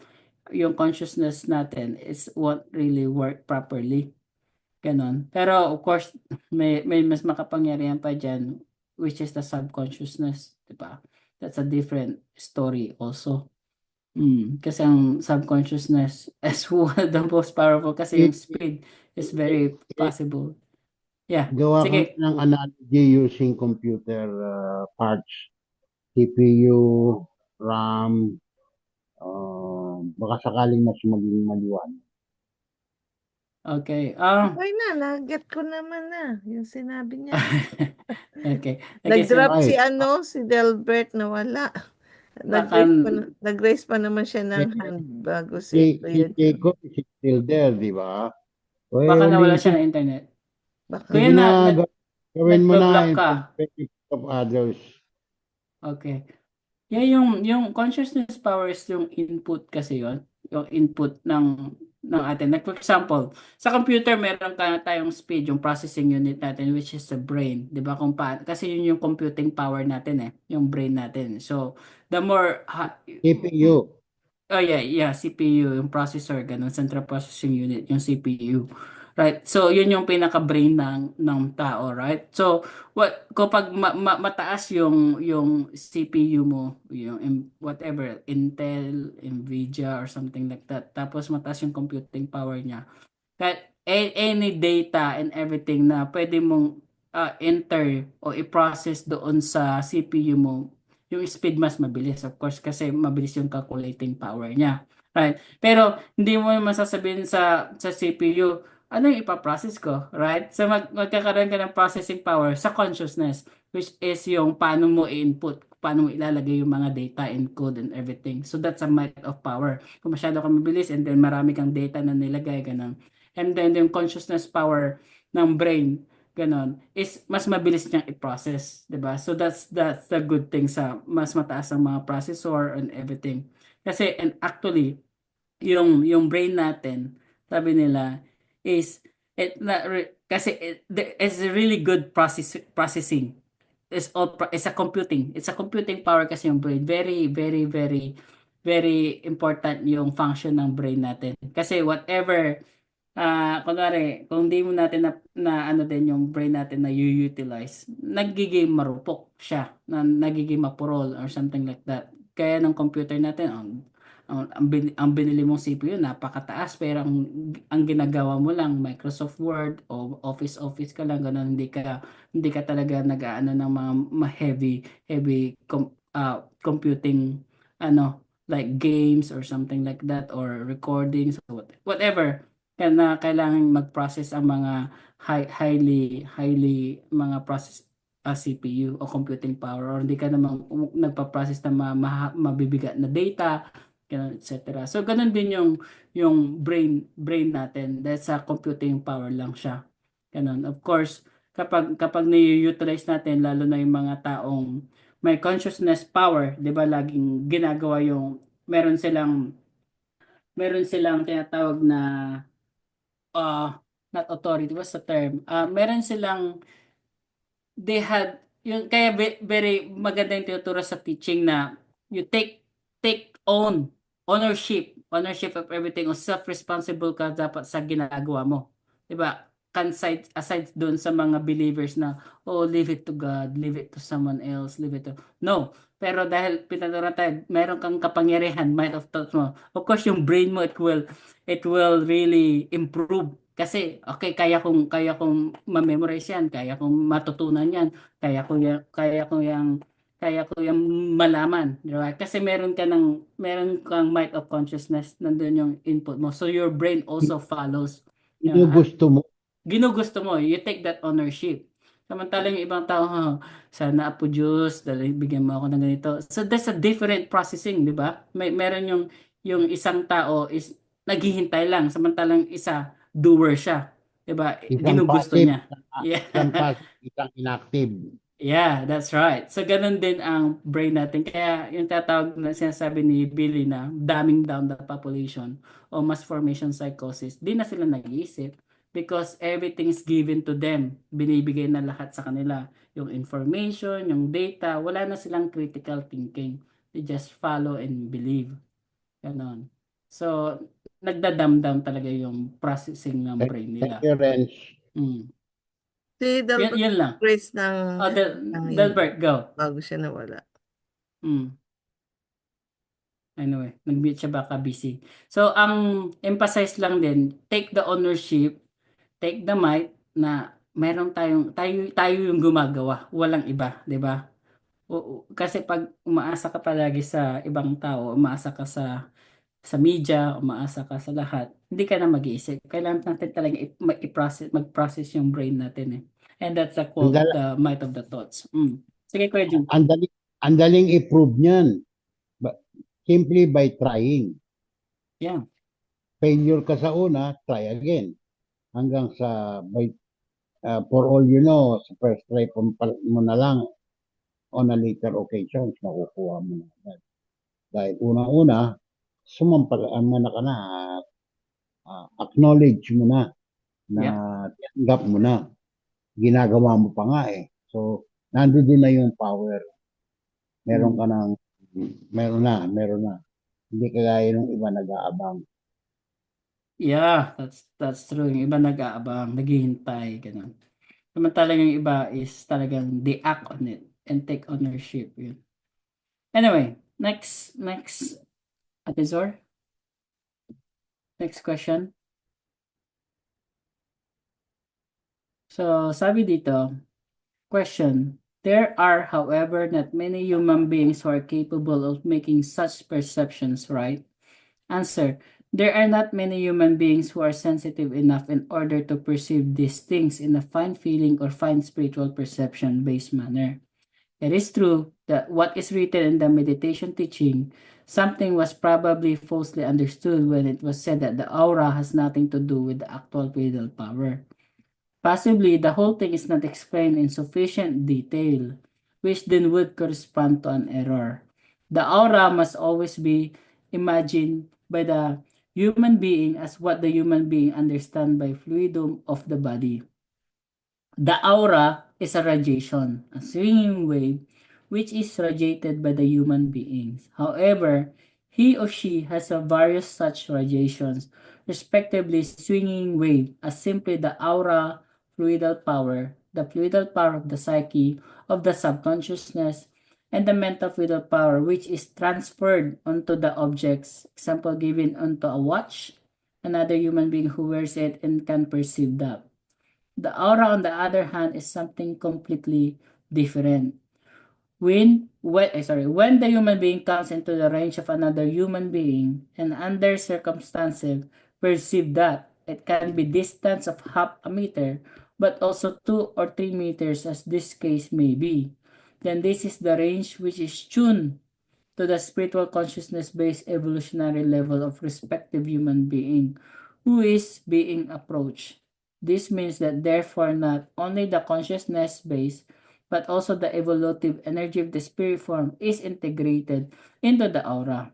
yung consciousness natin is won't really work properly. Ganon. Pero of course, may mas makapangyarihan pa dyan, which is the subconsciousness. Diba? That's a different story also. Kasi ang subconsciousness is one of the most powerful kasi yung speed is very possible. Yeah. Gawa ka Sige. ng analogy using computer parts, CPU, RAM, baka sakaling mas maging maliwanag. Okay. Okay na, na-get ko naman na yung sinabi niya. Okay. Nag-drop si Right. si Delbert na wala. Baka, Nag-raise pa naman siya ng hand bago Si Kuya Joe. Jacob is still there, di ba? O baka nawala siya ulitin. ng internet. Baka Kuya, Sige na, gawin mo na nagbablock in ka. perspective of others. Okay. Yeah, yung consciousness power is yung input kasi yon, yung input ng atin. Like for example, sa computer meron tayong speed, yung processing unit natin which is the brain, 'di ba? Kasi yun yung computing power natin yung brain natin. So, the more CPU. Oh yeah, CPU, yung processor, ganun, Central Processing Unit, yung CPU. Right? So, yun yung pinaka-brain ng tao, right? So, kapag mataas yung CPU mo, yung whatever, Intel, Nvidia, or something like that, tapos mataas yung computing power niya, kahit any data and everything na pwede mong enter o i-process doon sa CPU mo, yung speed mas mabilis, of course, kasi mabilis yung calculating power niya. Right? Pero hindi mo naman sasabihin sa CPU, ano yung ipaprocess ko? Right? So magkakaroon ka ng processing power sa consciousness, which is yung paano mo i-input, paano mo ilalagay yung mga data and code and everything. So that's a might of power. Kung masyado ka mabilis and then marami kang data na nilagay, ganun. And then yung consciousness power ng brain, ganon, is mas mabilis niyang i-process, 'di ba? So that's the good thing sa mas mataas ang mga processor and everything. Kasi and actually yung brain natin, sabi nila is kasi there is a really good processing. It's a computing power kasi yung brain. Very very very very important yung function ng brain natin. Kasi whatever kunwari, kung di mo natin na ano din yung brain natin na utilize, nagiging marupok siya, na nagiging mapurol or something like that. Kaya ng computer natin, ang binili mong CPU, napakataas, pero ang ginagawa mo lang, Microsoft Word o Office ka lang, ganun, hindi ka talaga nag-aano ng mga heavy computing, like games or something like that, or recordings, or whatever kaya na kailangan mag-process ang mga highly mga process CPU o computing power, or hindi ka naman nagpa-process ng mabibigat na data, ganun, etc. So ganun din yung brain natin, that's a computing power lang siya. Ganun. Of course, kapag ni-utilize natin, lalo na yung mga taong may consciousness power, 'di ba, laging ginagawa yung meron silang tinatawag na not authority, what's the term? Meron silang, they had, yung, kaya very maganda yung tinuturo sa teaching na you take ownership ownership of everything o self-responsible ka dapat sa ginagawa mo. 'Di ba? Aside doon sa mga believers na, oh, leave it to God, leave it to someone else, leave it to... No. Pero dahil pinaturan tayo, meron kang kapangyarihan, mind of thoughts mo. Of course, yung brain mo, it will really improve. Kasi, okay, kaya kong ma-memorize yan, kaya kong matutunan yan, kaya ko yung malaman, di ba? Kasi meron kang mind of consciousness, nandun yung input mo. So your brain also follows. Yung gusto mo. Ginugusto mo, you take that ownership. Samantalang yung ibang tao, sana Apo Diyos, dahil bigyan mo ako ng ganito. So that's a different processing, di ba? Meron yung isang tao is naghihintay lang, samantalang isa doer siya. Di ba? Isang Ginugusto passive, niya. Yeah. isang passive, isang inactive. Yeah, that's right. So, ganun din ang brain natin. Kaya, yung tatawag na sinasabi ni Billy na dumbing down the population o mass formation psychosis, di na sila nag-iisip because everything is given to them. Binibigay na lahat sa kanila. Yung information, yung data, wala na silang critical thinking. They just follow and believe. Ganon. So, nagda-dumb down talaga yung processing ng brain Thank nila. you, Renz. Si Delbert Yun lang. Grace ng Oh, Delbert, go. bago siya nawala. Anyway, nag-mute siya, baka busy. So, ang emphasize lang din, take the ownership, take the might na meron tayo yung gumagawa, walang iba, 'di ba? Kasi pag umaasa ka palagi sa ibang tao, umaasa ka sa media, umaasa ka sa lahat, hindi ka na mag-iisip. Kailangan natin talaga mag-process yung brain natin eh. And that's called the might of the thoughts. Sige, Kuya Jun. Ang daling i-prove niyan. Simply by trying. Yeah. Failure ka sa una, try again. Hanggang sa, for all you know, sa first try mo na lang, on a later occasions, makukuha mo na. Dahil una-una, sumampa ka na, acknowledge mo na, tanggap mo na. Ginagawa mo pa nga eh. So, nandoon na yung power. Meron na. Hindi kagaya ng iba nag-aabang. Yeah, that's true. Yung iba nag-aabang, naghihintay, ganun. Samantalang yung iba is talagang they act on it and take ownership. Yun. Anyway, next, Ate Zor. Next question. So, sabi dito, question. There are, however, not many human beings who are capable of making such perceptions, right? Answer. There are not many human beings who are sensitive enough in order to perceive these things in a fine feeling or fine spiritual perception-based manner. It is true that what is written in the meditation teaching, something was probably falsely understood when it was said that the aura has nothing to do with the actual fatal power. Possibly, the whole thing is not explained in sufficient detail, which then would correspond to an error. The aura must always be imagined by the human being as what the human being understands by fluidum of the body. The aura is a radiation, a swinging wave, which is radiated by the human beings. However, he or she has a various such radiations, respectively swinging wave as simply the aura, fluidal power, the fluidal power of the psyche, of the subconsciousness, and the mental fluidal power which is transferred onto the objects, example given onto a watch, another human being who wears it and can perceive that. The aura, on the other hand, is something completely different. When the human being comes into the range of another human being and under circumstances perceive that it can be distance of half a meter, but also 2 or 3 meters as this case may be, then this is the range which is tuned to the spiritual consciousness-based evolutionary level of respective human being who is being approached. This means that therefore not only the consciousness base but also the evolutive energy of the spirit form is integrated into the aura.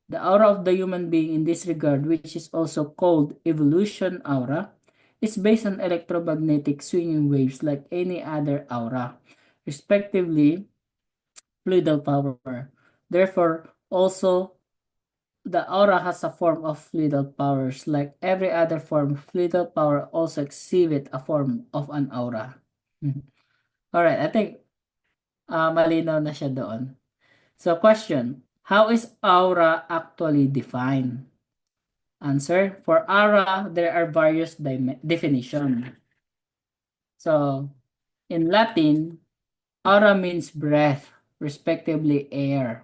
The aura of the human being in this regard, which is also called evolution aura, is based on electromagnetic swinging waves like any other aura, respectively fluidal power. Therefore, also the aura has a form of fluidal powers. Like every other form, fluidal power also exhibit a form of an aura. Alright, I think malinaw na siya doon. So question, how is aura actually defined? Answer, for aura, there are various definitions. So, in Latin, aura means breath, respectively air.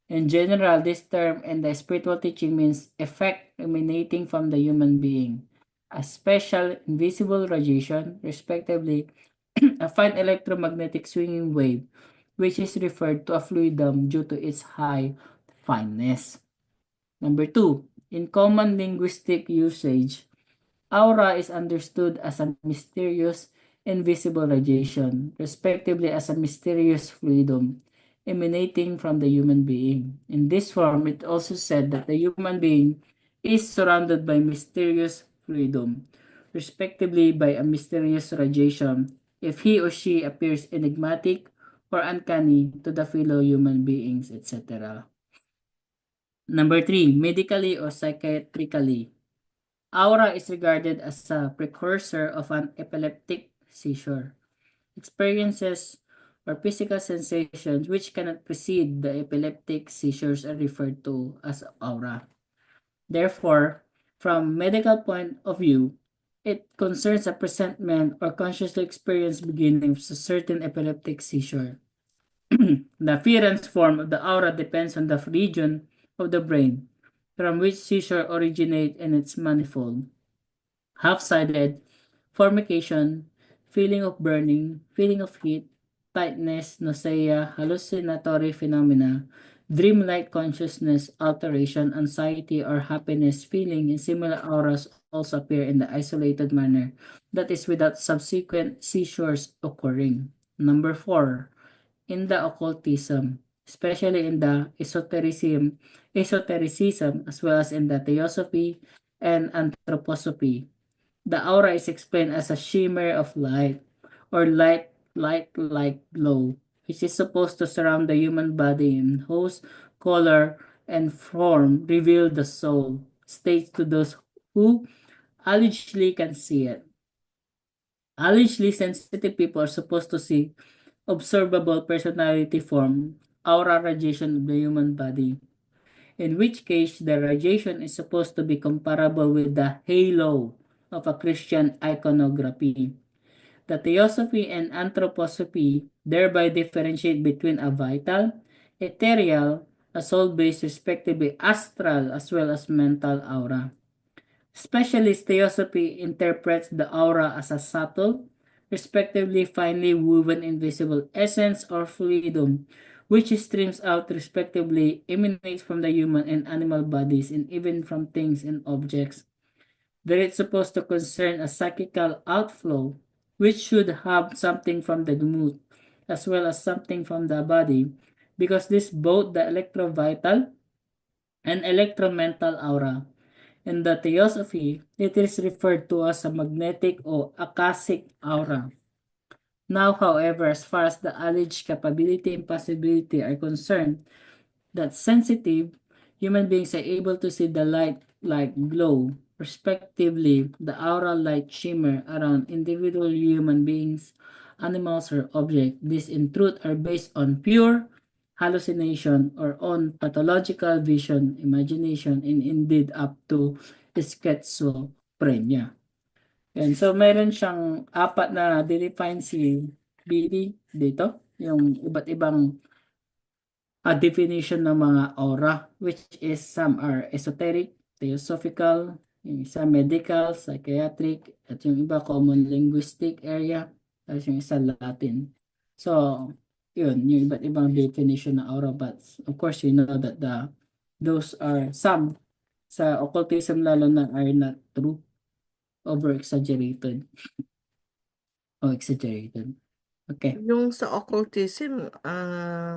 In general, this term in the spiritual teaching means effect emanating from the human being, a special invisible radiation, respectively a fine electromagnetic swinging wave, which is referred to a fluidum due to its high fineness. Number 2, in common linguistic usage, aura is understood as a mysterious, invisible radiation, respectively as a mysterious fluidum emanating from the human being. In this form, it also said that the human being is surrounded by mysterious fluidum, respectively by a mysterious radiation, if he or she appears enigmatic or uncanny to the fellow human beings, etc. Number 3, medically or psychiatrically. Aura is regarded as a precursor of an epileptic seizure. Experiences or physical sensations which cannot precede the epileptic seizures are referred to as aura. Therefore, from medical point of view, it concerns a presentiment or consciously experienced beginning of a certain epileptic seizure. The appearance form of the aura depends on the region of the brain from which seizure originate and its manifold. Half-sided, formication, feeling of burning, feeling of heat, tightness, nausea, hallucinatory phenomena, dreamlike consciousness, alteration, anxiety, or happiness feeling in similar auras also appear in the isolated manner that is without subsequent seizures occurring. Number 4, in the occultism, especially in the esotericism as well as in the theosophy and anthroposophy. The aura is explained as a shimmer of light or light glow, which is supposed to surround the human body in whose color and form reveal the soul, states to those who allegedly can see it. Allegedly sensitive people are supposed to see observable personality form, aura radiation of the human body, in which case the radiation is supposed to be comparable with the halo of a Christian iconography. The theosophy and anthroposophy thereby differentiate between a vital, ethereal, a soul-based, respectively astral as well as mental aura. Specialist theosophy interprets the aura as a subtle, respectively finely woven invisible essence or fluidum, which streams out respectively emanates from the human and animal bodies and even from things and objects. That it's supposed to concern a psychical outflow, which should have something from the gamut, as well as something from the body, because this both the electrovital and electromental aura. In the theosophy, it is referred to as a magnetic or akashic aura. Now, however, as far as the alleged capability and possibility are concerned, that sensitive human beings are able to see the light like glow, respectively, the aura light shimmer around individual human beings, animals, or objects. These in truth are based on pure hallucination or on pathological vision, imagination, and indeed up to schizophrenia. And so meron siyang apat na define si Billy dito, yung iba't ibang definition ng mga aura, which is some are esoteric, theosophical, yung isa medical, psychiatric, at yung iba common linguistic area, tapos yung isa Latin. So, yun, yung iba't ibang definition ng aura, but of course, you know that those are some sa occultism lalo na are not true, over-exaggerated o exaggerated. Okay. Yung sa occultism,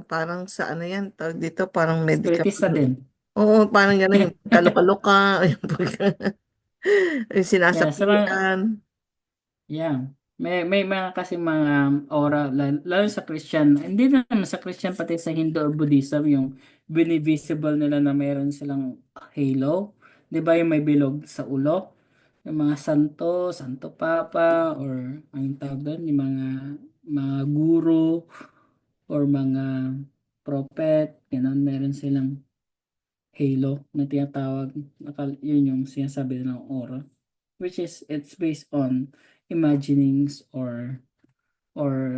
parang sa ano yan, tawag dito, parang medical. Spiritista din. Oo, parang gano'n, yung kaloka-loka, yung Yeah, sa mga, sinasapian. yeah. May mga kasi mga aura, lalo sa Christian, hindi na naman sa Christian, pati sa Hindu or Buddhism, yung binivisible nila na mayroon silang halo. Di ba yung may bilog sa ulo? Yung mga santo, santo papa, or anong tawag doon, yung mga guru, or mga prophet, ganun, meron silang halo na tinatawag, yun yung sinasabi ng aura, which is, it's based on imaginings or or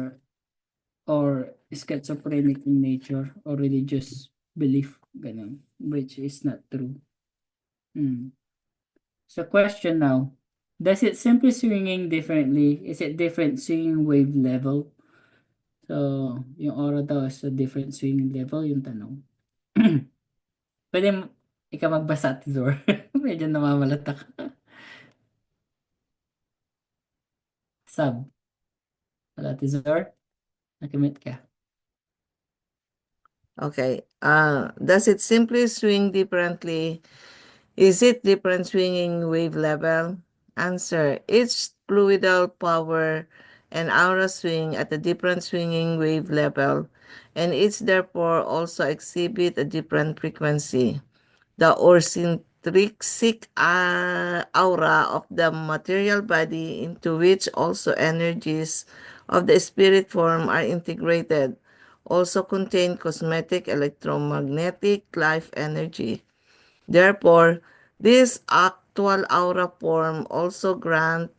schizophrenic in nature or religious belief, ganun, which is not true. So question now, does it simply swinging differently? Is it different swinging wave level? So, yung aura daw is a different swinging level, yung tanong. Pwede ikaw magbasa, Tizor. Medyo namamalata ka. Sub. Wala, Tizor? Nakimit ka. Okay. Does it simply swing differently? Is it different swinging wave level? Answer. Each fluidal power and aura swing at a different swinging wave level, and each therefore also exhibit a different frequency. The intrinsic aura of the material body, into which also energies of the spirit form are integrated, also contain cosmetic electromagnetic life energy. Therefore, this actual aura form also grant,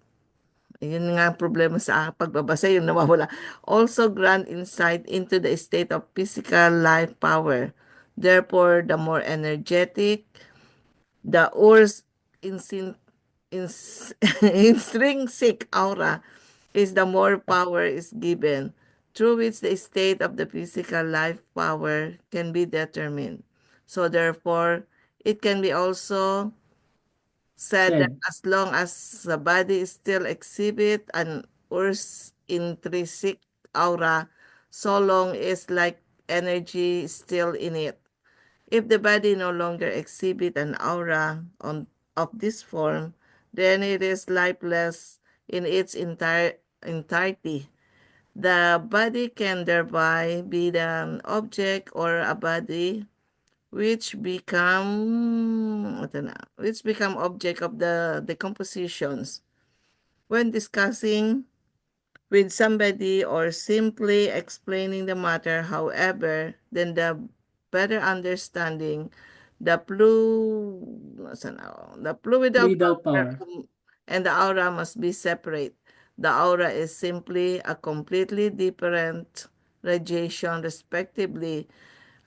yun nga ang problema sa pagbabasa, yung nawawala, also grant insight into the state of physical life power. Therefore, the more energetic the Earth's intrinsic aura is, the more power is given, through which the state of the physical life power can be determined. So therefore, it can be also said that as long as the body still exhibit an Earth's intrinsic aura, so long is like energy still in it. If the body no longer exhibit an aura of this form, then it is lifeless in its entirety. The body can thereby be an object or a body which become object of the decompositions. When discussing with somebody or simply explaining the matter, however, then the better understanding the fluidal Fluidal power power. and the aura must be separate. The aura is simply a completely different radiation, respectively,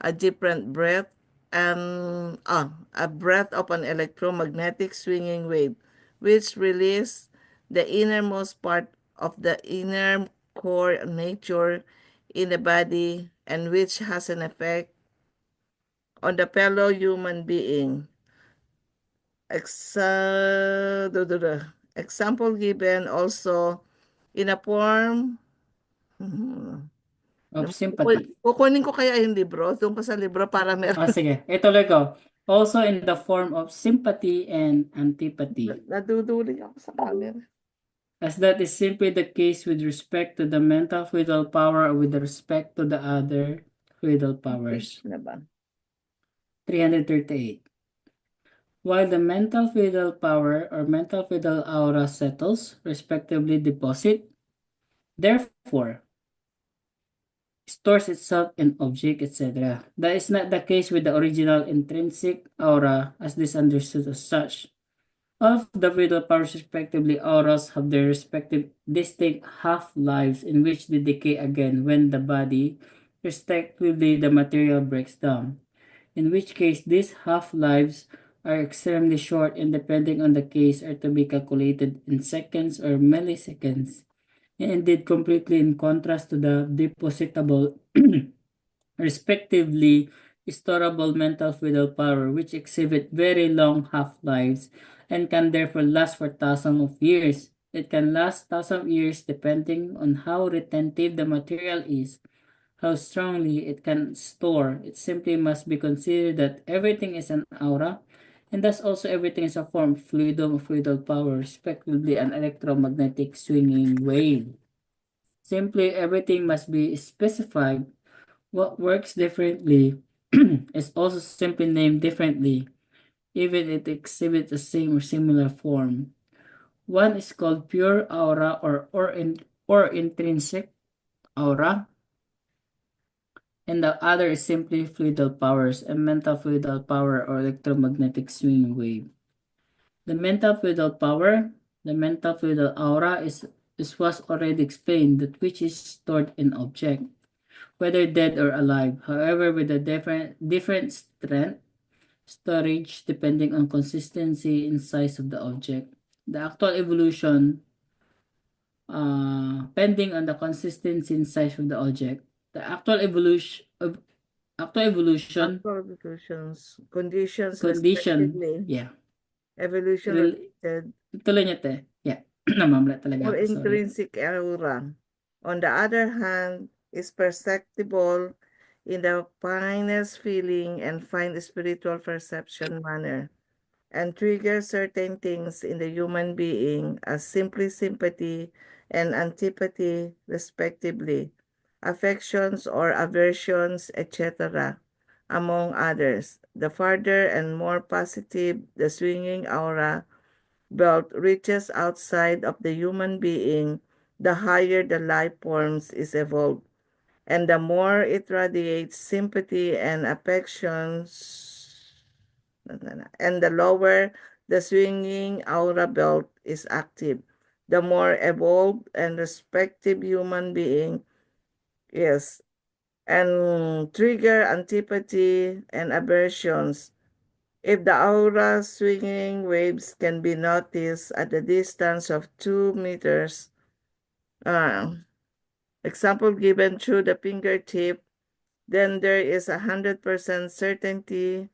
a different breath and a breath of an electromagnetic swinging wave, which release the innermost part of the inner core nature in the body, and which has an effect on the fellow human being. Example given also in a form. Of sympathy. Kukunin ko kaya yung libro? Doon ko sa libro para meron. Sige. Ituloy ko. Also in the form of sympathy and antipathy. Naduduling ako sa camera. As that is simply the case with respect to the mental fluidal power or with respect to the other fluidal powers. 338. While the mental fluidal power or mental fluidal aura settles, respectively deposit, therefore, stores itself in object, etc. That is not the case with the original intrinsic aura as this understood as such. All of the fluidal powers, respectively auras, have their respective distinct half-lives in which they decay again when the body, respectively the material, breaks down. In which case these half-lives are extremely short and depending on the case are to be calculated in seconds or milliseconds, and indeed completely in contrast to the depositable, respectively storable mental fluidal power, which exhibit very long half-lives and can therefore last for thousands of years. It can last thousands of years depending on how retentive the material is, how strongly it can store. It simply must be considered that everything is an aura, And thus also everything is a form, fluidum, fluidal power, respectively an electromagnetic swinging wave. Simply everything must be specified. What works differently is also simply named differently, even if it exhibits the same or similar form. One is called pure aura or intrinsic aura, and the other is simply fluidal powers, a mental fluidal power or electromagnetic swinging wave. The mental fluidal power, the mental fluidal aura is was already explained, that which is stored in object, whether dead or alive, however with a different strength, storage depending on consistency and size of the object. The actual evolution, pending on the consistency and size of the object. The actual evolution Actual evolutions, conditions condition, respectively, yeah, evolution rel- related, tuloy niya te, yeah, namamla talaga or ako, sorry. intrinsic aura. On the other hand, is perceptible in the finest feeling and fine spiritual perception manner, and triggers certain things in the human being as simply sympathy and antipathy, respectively, affections or aversions, etc., among others. The farther and more positive the swinging aura belt reaches outside of the human being, the higher the life forms is evolved, and the more it radiates sympathy and affections, and the lower the swinging aura belt is active, the more evolved and respective human being is, and trigger antipathy and aversions. If the aura swinging waves can be noticed at a distance of 2 meters, example given through the fingertip, then there is 100% certainty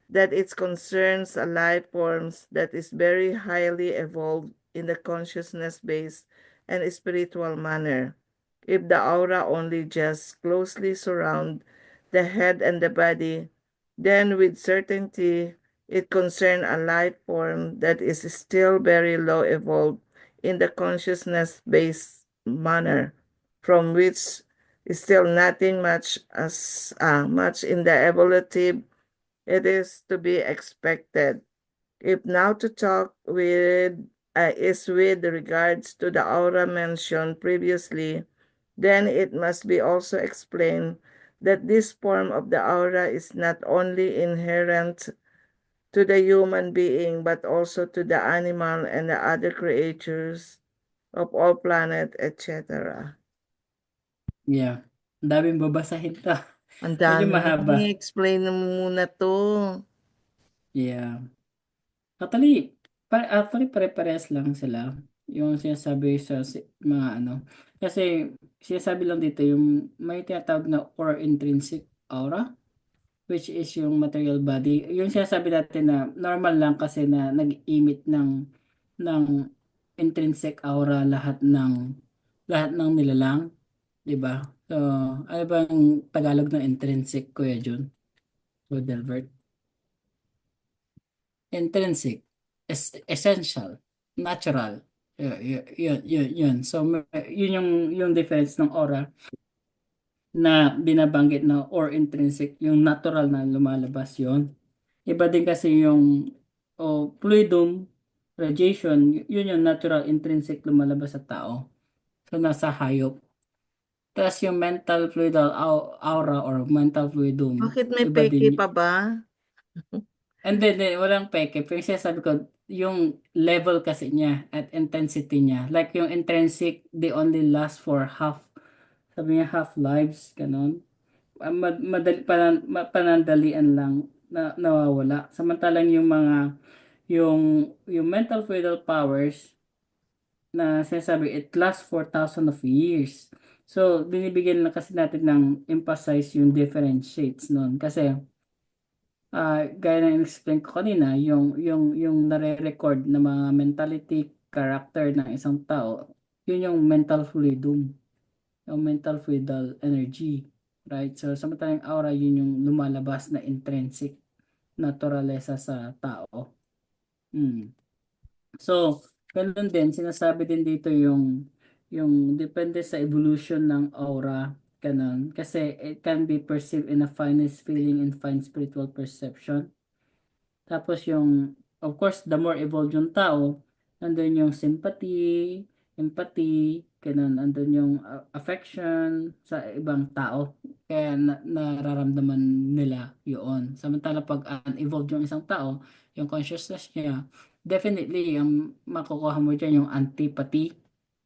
that it concerns a life forms that is very highly evolved in the consciousness-based and spiritual manner. If the aura only just closely surround the head and the body, then with certainty it concerns a life form that is still very low evolved in the consciousness-based manner, from which is still nothing much in the evolutive it is to be expected. If now to talk with is with regards to the aura mentioned previously, then it must be also explained that this form of the aura is not only inherent to the human being but also to the animal and the other creatures of all planet, etc. Yeah, ang daming babasahin to. Ang Medyo dami. mahaba. Explain mo muna to. Yeah. Actually, pare-parehas lang sila. Yung sinasabi mga ano. Kasi sinasabi lang dito yung may tinatawag na or intrinsic aura, which is yung material body. Yung sinasabi natin na normal lang kasi na nag-emit ng intrinsic aura lahat ng nilalang, 'di ba? So, ano bang Tagalog ng intrinsic, Kuya Jun? O Delbert? Intrinsic, essential, natural. Yun. So, yun yung difference ng aura na binabanggit na or intrinsic, yung natural na lumalabas yun. Iba din kasi yung fluidum, radiation, yun yung natural intrinsic lumalabas sa tao. So, nasa hayop. Tapos yung mental fluidal aura or mental fluidum, Bakit may iba peke din. pa ba? And then, walang peke. Pero sinasabi ko, yung level kasi niya at intensity niya. Like yung intrinsic, they only last for sabi niya half lives, ganun. Panandalian lang na nawawala. Samantalang yung mental fluidal powers na sinasabi, it lasts for thousands of years. So, binibigyan lang kasi natin ng emphasize yung different shades nun. Kasi, gaya ng explain ko kanina, yung nare-record na mga mentality, character ng isang tao, yun yung mental fluidum, yung mental fluidal energy, right? So, samantalang aura, yun yung lumalabas na intrinsic. naturalesa sa tao. Mm. So, ganun din, sinasabi din dito yung depende sa evolution ng aura, ganun. Kasi it can be perceived in a finest feeling and fine spiritual perception. Tapos of course, the more evolved yung tao, nandun yung sympathy, empathy, ganun, andun yung affection sa ibang tao. Kaya nararamdaman nila yun. Samantala pag unevolved yung isang tao, yung consciousness niya, definitely, yung makukuha mo dyan yung antipathy,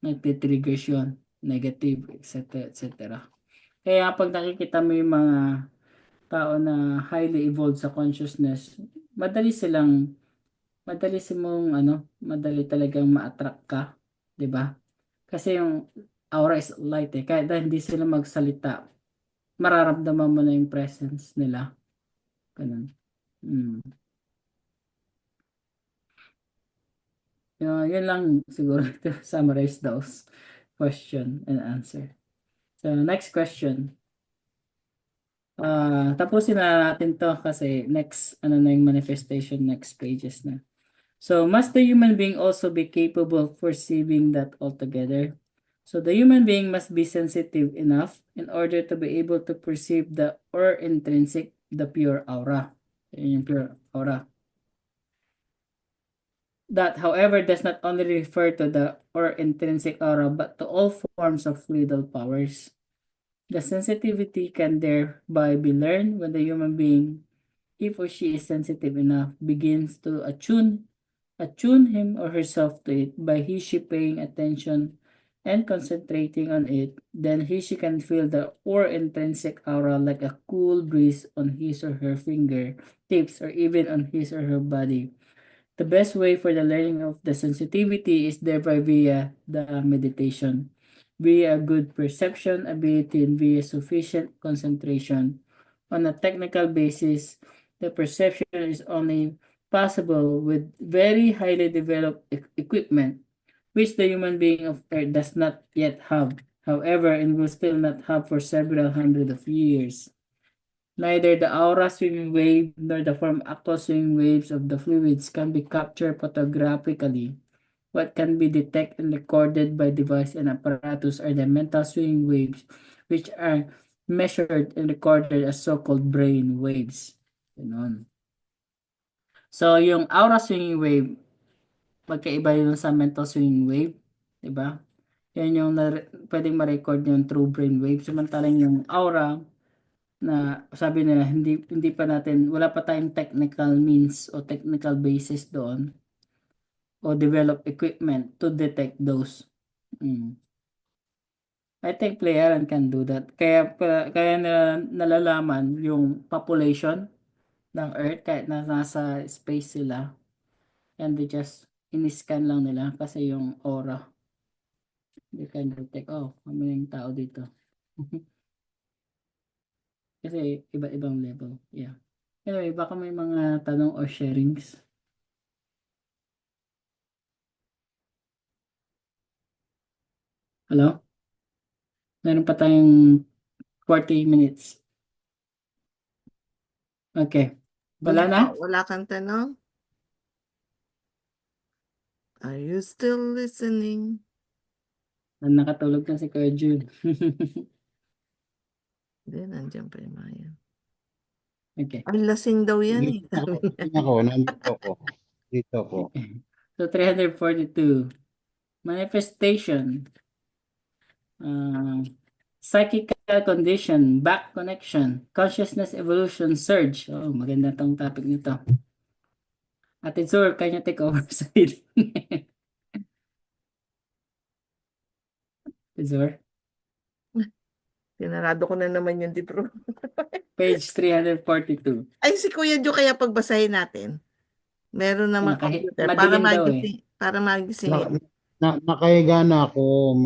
nagtitriggers yun, negative, etc. etc. Kaya pag nakikita mo yung mga tao na highly evolved sa consciousness, madali silang madali talagang ma-attract ka, 'di ba? Kasi yung aura is light eh. Kahit na hindi sila magsalita, mararamdaman mo na yung presence nila. Ganun. Mm. Yun lang siguro to summarize those question and answer. So, next question. Tapusin na natin to kasi next, na yung manifestation, next pages na. So, must the human being also be capable of perceiving that altogether? So, the human being must be sensitive enough in order to be able to perceive the or intrinsic, the pure aura. Yung pure aura. That, however, does not only refer to the or intrinsic aura, but to all forms of fluidal powers. The sensitivity can thereby be learned when the human being, if or she is sensitive enough, begins to attune him or herself to it by she paying attention and concentrating on it. Then she can feel the or intrinsic aura like a cool breeze on his or her finger tips or even on his or her body. The best way for the learning of the sensitivity is thereby via the meditation, via good perception ability, and via sufficient concentration. On a technical basis, the perception is only possible with very highly developed equipment, which the human being of Earth does not yet have, however, and will still not have for several hundred of years. Neither the aura swinging wave nor the form actual swinging waves of the fluids can be captured photographically. What can be detected and recorded by device and apparatus are the mental swinging waves, which are measured and recorded as so-called brain waves. Ganun. So, yung aura swinging wave, magkaiba yun sa mental swinging wave. Diba? Yan yung pwedeng ma-record yung true brain wave. Samantalang yung aura, na sabi nila hindi pa natin, wala pa tayong technical means o technical basis doon o develop equipment to detect those. I think Playaran can do that. Kaya nalalaman yung population ng Earth kahit na nasa space sila, and they just in-scan lang nila kasi yung aura. They can detect, kami yung tao dito. Kasi iba-ibang level. Yeah. Anyway, baka may mga tanong or sharings. Hello? Meron pa tayong 40 minutes. Okay. Wala na? Wala kang tanong? Are you still listening? Nakatulog na si Kuya Jude. Hindi, nandiyan pa yung mga yan. Okay. Ang lasing daw yan eh. Nandito ko. Dito ko. So, 342. Manifestation. Psychical condition, back connection, consciousness evolution, surge. Oh, maganda tong topic nito. Ate Zur, can you take over sa reading? Ate Zur? Tinarado ko na naman yung libro. Page 342. Ay, si Kuya Jo, kaya pagbasahin natin. Meron naman computer. Para Madilim daw eh. magising. Para magising. Nakahiga na ako,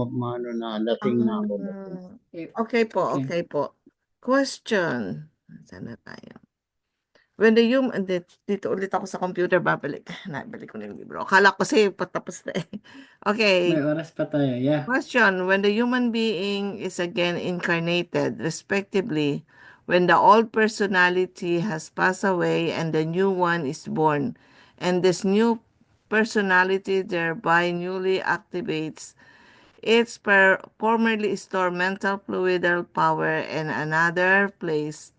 lasing na ako. Okay po, okay po. Question. Saan na tayo? When the human, dito ulit ako sa computer, babalik. Nabalik ko na yung libro. Akala ko kasi patapos na eh. Okay. May oras pa tayo, yeah. Question. When the human being is again incarnated, respectively, when the old personality has passed away and the new one is born, and this new personality thereby newly activates its formerly stored mental fluidal power in another place.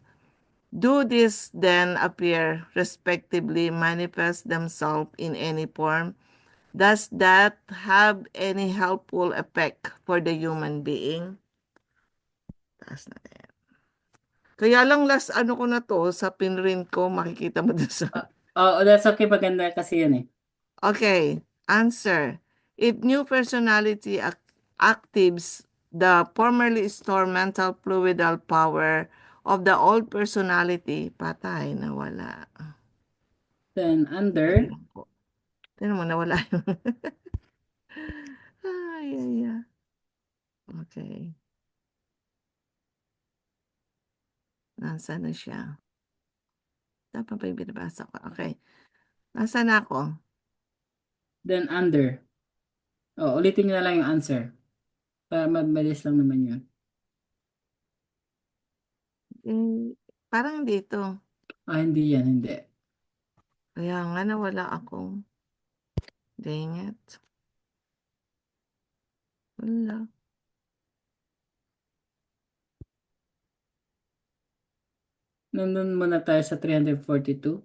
Do these then appear, respectively, manifest themselves in any form? Does that have any helpful effect for the human being? Taas na yan. Kaya lang last ano ko na to, sa pinrint ko, makikita mo dun sa... Oh, that's okay. Maganda kasi yun eh. Okay, answer. If new personality actives the formerly stored mental fluidal power of the old personality, patay, nawala. Then under, Tignan mo, nawala yung... ay, ay, ay. Okay. Nasaan na siya? Dapat pa yung binabasa ko. Okay. Nasaan na ako? then under. Oh, ulitin nyo na lang yung answer. Para mabilis lang naman yun. Parang dito. Ah, hindi yan, hindi. Kaya nga nawala ako. Dang it. Wala. Nandun muna tayo sa 342.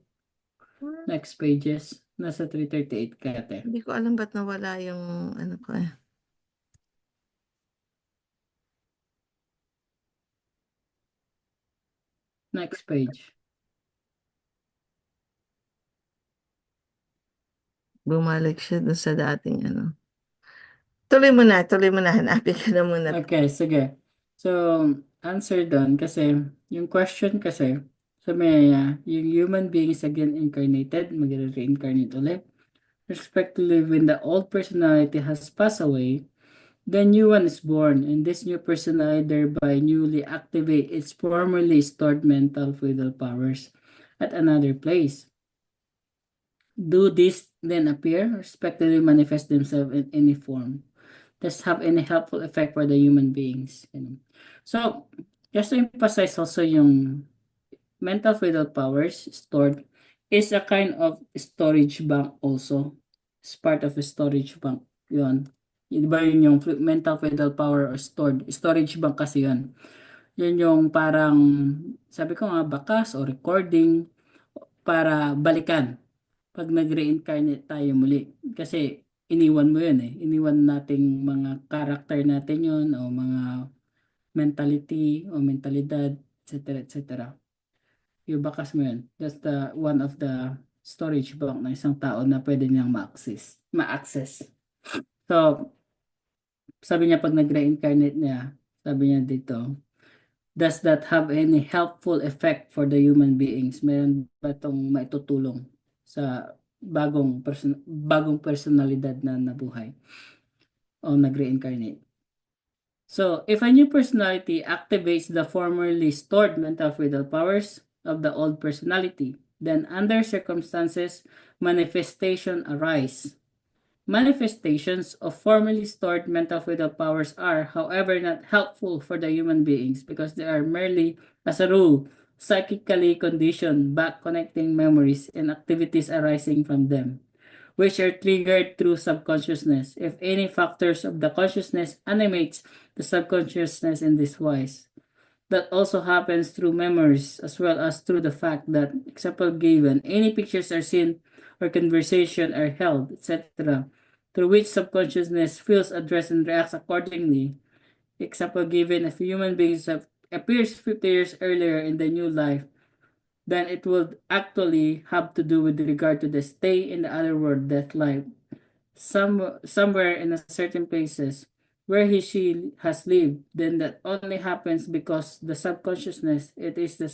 Next pages. Nasa 338 ka ate. Hindi ko alam ba't nawala yung ano ko eh. Next page. Bumalik siya dun sa dating ano. Tuloy mo na. Hanapin ka na muna. Okay, sige. So, answer doon kasi yung question kasi yung human being is again incarnated, mag-reincarnate ulit. Respectively, when the old personality has passed away, the new one is born, and this new personality thereby newly activate its formerly stored mental fluidal powers at another place. Do these then appear, respectively manifest themselves in any form? Does have any helpful effect for the human beings? So, just to emphasize also yung mental fluidal powers stored is a kind of storage bank also. It's part of a storage bank. Yun. Diba yun yung mental fluidal power or storage bank kasi yun. Yun yung parang, sabi ko nga, bakas o recording para balikan pag nag-reincarnate tayo muli. Kasi iniwan mo yun eh. Iniwan nating mga character natin yun o mga mentality o mentalidad, etc. etc. Yung bakas mo yun. That's the one of the storage bank ng isang tao na pwede niyang ma-access. So, sabi niya pag nag-reincarnate niya, sabi niya dito, does that have any helpful effect for the human beings? Meron ba itong maitutulong sa bagong personalidad na nabuhay o nag-reincarnate? So, if a new personality activates the formerly stored mental fluidal powers of the old personality, then under circumstances, manifestation arise. Manifestations of formerly stored mental fluidal powers are, however, not helpful for the human beings because they are merely, as a rule, psychically conditioned back connecting memories and activities arising from them, which are triggered through subconsciousness, if any factors of the consciousness animates the subconsciousness in this wise. That also happens through memories as well as through the fact that, example given, any pictures are seen or conversation are held, etc., through which subconsciousness feels, addressed, and reacts accordingly. Example given, if human beings appears 50 years earlier in the new life, then it would actually have to do with regard to the stay in the other world, death life. Somewhere in a certain places where she has lived, then that only happens because the subconsciousness, it is the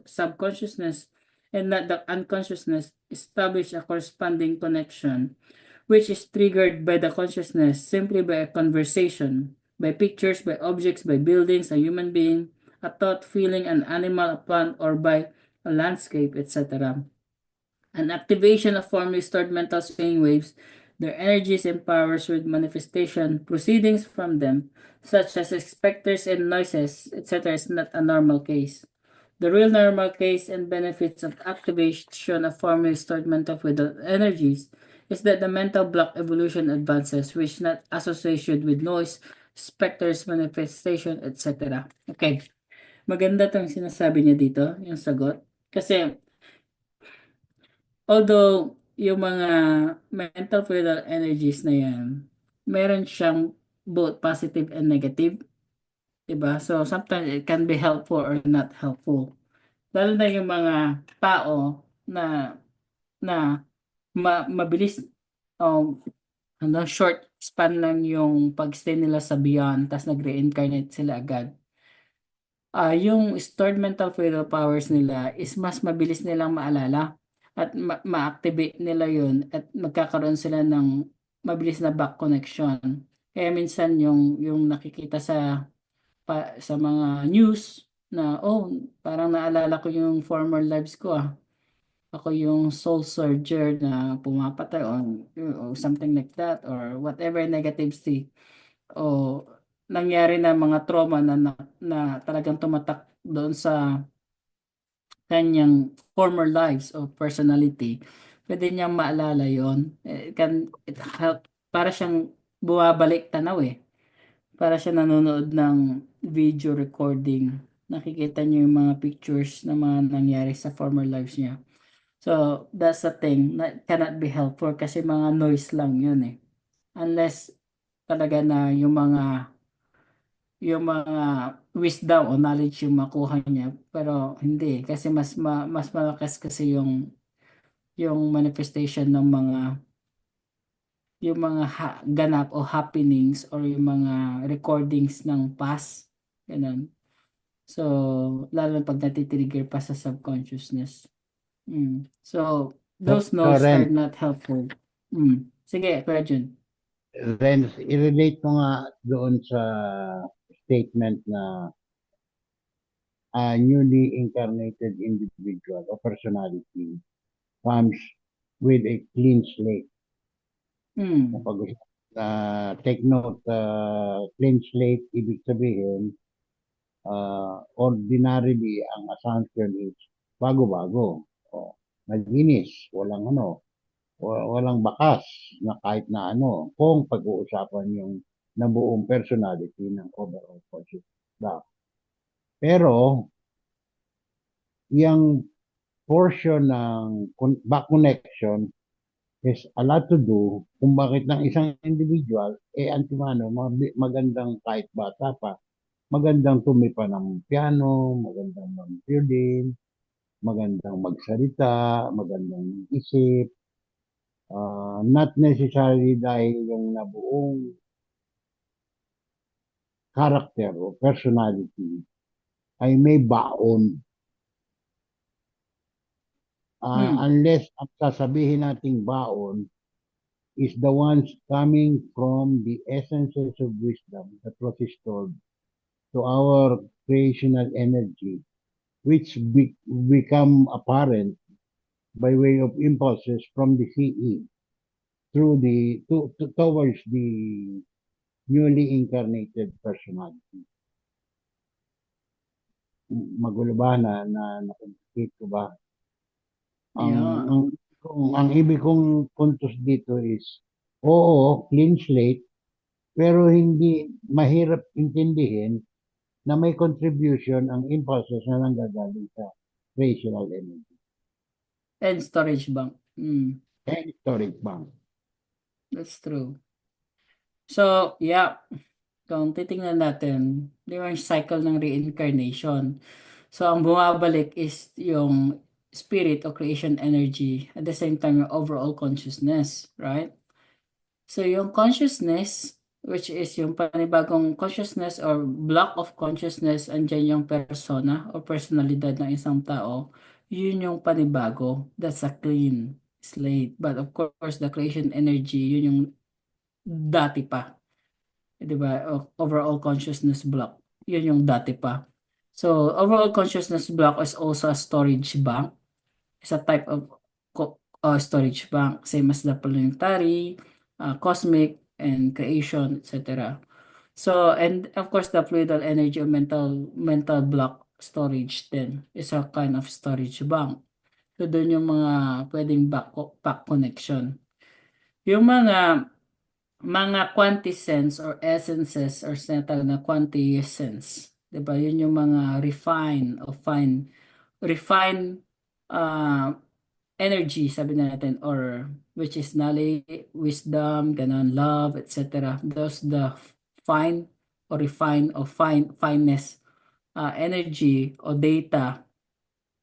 subconsciousness and not the unconsciousness establish a corresponding connection, which is triggered by the consciousness simply by a conversation, by pictures, by objects, by buildings, a human being, a thought, feeling, an animal, a plant, or by a landscape, etc. An activation of formerly stored mental swing waves, their energies and powers with manifestation proceedings from them, such as specters and noises, etc., is not a normal case. The real normal case and benefits of activation of formerly stored mental fluid energies is that the mental block evolution advances which not associated with noise, specters, manifestation, etc. Okay. Maganda tong sinasabi niya dito, yung sagot. Kasi, although yung mga mental fluid energies na yan, meron siyang both positive and negative. Diba? So, sometimes it can be helpful or not helpful. Lalo na yung mga tao na mabilis short span lang yung pagstay nila sa beyond tas nag-reincarnate sila agad. Yung stored mental fluid powers nila is mas mabilis nilang maalala at ma-activate nila yun at magkakaroon sila ng mabilis na back connection. Kaya minsan yung nakikita sa mga news na parang naalala ko yung former lives ko Ako yung soul surger na pumapatay or something like that or whatever negative state o nangyari na mga trauma na talagang tumatak doon sa kanyang former lives o personality. Pwede niyang maalala yon. It help para siyang bumabalik tanaw para siya nanonood ng video recording. Nakikita niyo yung mga pictures na mga nangyari sa former lives niya. So, that's the thing. Cannot be helpful kasi mga noise lang yun Unless talaga na yung mga wisdom o knowledge yung makuha niya. Pero hindi kasi mas malakas kasi yung manifestation ng mga ganap o happenings or yung mga recordings ng past. Ganun. So, lalo pag natitrigger pa sa subconsciousness. So, those notes are Ren, not helpful. Sige, Kuya Jun. Ren, i-relate mo nga doon sa statement na newly incarnated individual or personality comes with a clean slate. Kapag take note, clean slate, ibig sabihin, ordinarily, ang assumption is bago-bago. Malinis, walang bakas na kahit na kung pag-uusapan yung nabuong personality ng overall consciousness. Pero, yung portion ng back connection has a lot to do kung bakit ng isang individual, antimano, magandang kahit bata pa, magandang tumipa ng piano, magandang mag-violin, magandang magsalita, magandang isip, not necessarily dahil yung nabuong character o personality ay may baon. Unless ang sasabihin nating baon is the ones coming from the essences of wisdom that was stored to our creational energy, which become apparent by way of impulses from the CE towards the newly incarnated personality. Magulo ba na na-complicate ko ba? Ang ibig kong puntos dito is, clean slate, pero hindi mahirap intindihin na may contribution ang impulses na nanggagaling sa creational energy. And storage bank. And storage bank. That's true. So, yeah. Kung titingnan natin, yung cycle ng reincarnation. So, ang bumabalik is yung spirit o creation energy at the same time yung overall consciousness, right? So, yung consciousness, which is yung panibagong consciousness or block of consciousness, andyan yung persona o personalidad ng isang tao, yun yung panibago. That's a clean slate. But of course, the creation energy, yun yung dati pa. Diba? Overall consciousness block. Yun yung dati pa. So, overall consciousness block is also a storage bank. It's a type of storage bank. Same as the planetary, cosmic, and creation, etc. So, and of course, the fluidal energy of mental block storage din. Is a kind of storage bank. So doon yung mga pwedeng back connection. Yung mga quantisense or essences or tinatawag na quantiessence, 'di ba? Yun yung mga refine uh, energy sabi natin, or which is knowledge, wisdom, ganon, love, etc. Those the fine or refine or fineness, energy o data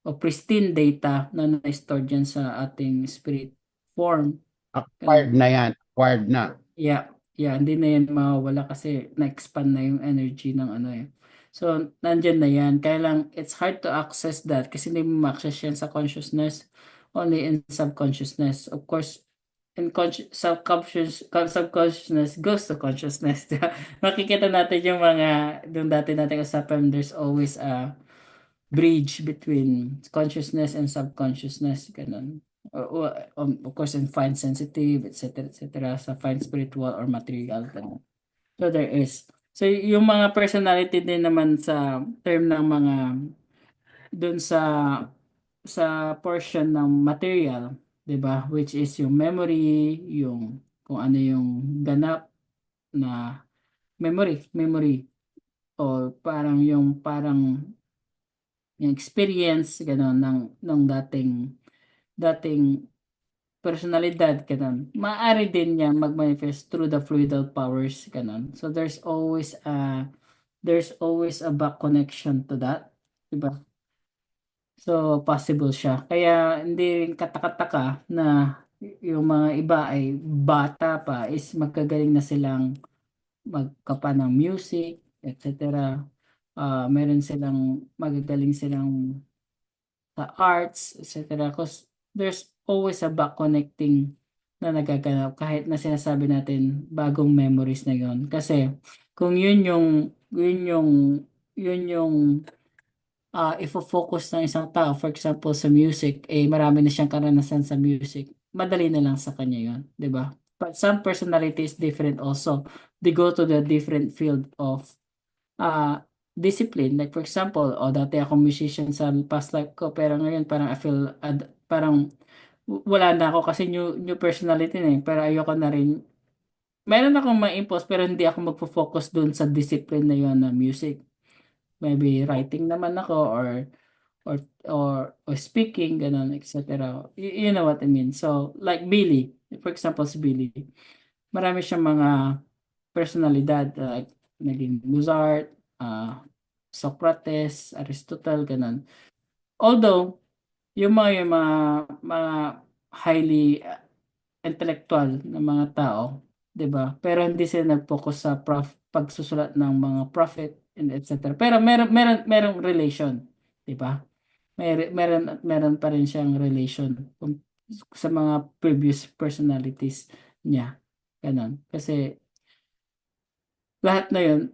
o pristine data na na-store dyan sa ating spirit form. Acquired Ganun. na yan. Acquired na. Yeah, yeah, hindi na yan mawawala kasi na-expand na yung energy ng ano eh. So, nandyan na yan. Kaya lang, it's hard to access that kasi hindi mo ma-access yan sa consciousness, only in subconsciousness. Of course, in subconsciousness goes to consciousness. Makikita natin yung mga, doon dati natin usapan, there's always a bridge between consciousness and subconsciousness, ganun. Of course, in fine sensitive, etc., sa fine spiritual or material, ganun. So there is. So yung mga personality din naman sa term ng mga dun sa portion ng material, 'di ba? Which is yung memory, yung kung ano yung ganap na memory o parang yung experience gano'n ng dating personalidad gano'n. Maaari din niya mag-manifest through the fluidal powers gano'n. So there's always a back connection to that, 'di ba? So possible siya. Kaya hindi rin kataka-taka na yung mga iba ay bata pa is magkagaling na silang magkapa ng music, etc. Meron silang magagaling silang sa arts, etc. Because there's always a back connecting na nagaganap kahit na sinasabi natin bagong memories na yon. Kasi kung yun yung ifo-focus ng isang tao, for example sa music, eh marami na siyang karanasan sa music, madali na lang sa kanya yon, 'di ba? But some personality is different also. They go to the different field of uh, discipline. Like for example, dati akong musician sa past life ko, pero ngayon parang I feel parang wala na ako kasi new personality na eh. Pero ayoko na rin. Meron akong ma-impose pero hindi ako magfo-focus doon sa discipline na yun na music. Maybe writing naman ako or or speaking ganun, etc. You know what I mean? So like Billy, for example si Billy, marami siyang mga personalidad like naging Mozart, Socrates, Aristotle, ganun. Although, yung mga highly intellectual na mga tao, 'di ba? Pero hindi sila nag-focus sa pagsusulat ng mga prophet and etc. Pero merong relation, 'di ba? Meron pa rin siyang relation sa mga previous personalities niya. Ganon. Kasi lahat na yun,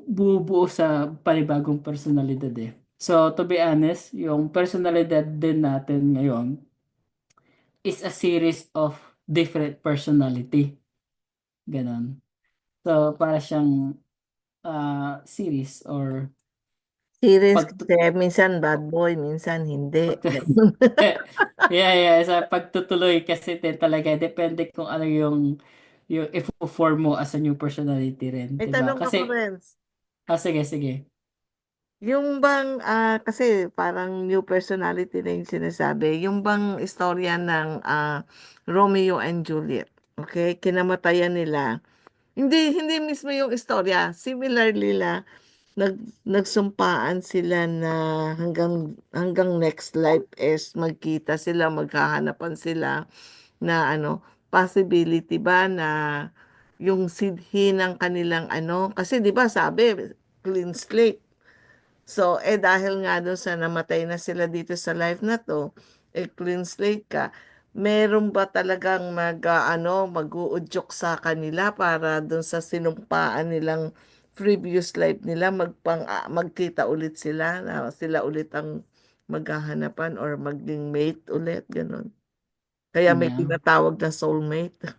bubuo sa panibagong personalidad eh. So, to be honest, yung personalidad din natin ngayon is a series of different personality. Ganon. So, para siyang series or Series pag kasi minsan bad boy, minsan hindi. pag yeah, sa pagtutuloy kasi din talaga depende kung ano yung i-form mo as a new personality rin, May 'di ba? tanong ako, Kasi Renz. sige. Yung bang, kasi parang new personality na yung sinasabi, yung bang istorya ng Romeo and Juliet, okay? Kinamatayan nila. Hindi mismo yung istorya. Similarly nagsumpaan sila na hanggang next life is magkita sila, magkahanapan sila na possibility ba na yung sidhi ng kanilang kasi 'di ba sabi clean slate. So, dahil nga doon sa namatay na sila dito sa life na to, clean slate ka, meron ba talagang mag-uudyok sa kanila para doon sa sinumpaan nilang previous life nila, magkita ulit sila, na sila ulit ang maghahanapan or maging mate ulit, ganun. Kaya may Yeah. tinatawag na soulmate.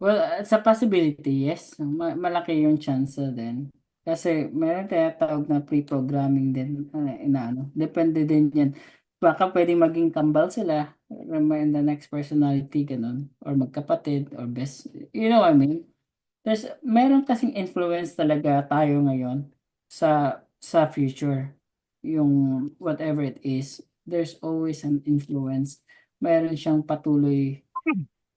Well, sa possibility, yes. Malaki yung chance din. Kasi meron tinatawag na pre-programming din, inaano. Depende din yan. Baka pwedeng maging kambal sila, in the next personality, ganun. Or magkapatid, or best. You know what I mean? Meron kasing influence talaga tayo ngayon sa future. Yung whatever it is, there's always an influence. Meron siyang patuloy,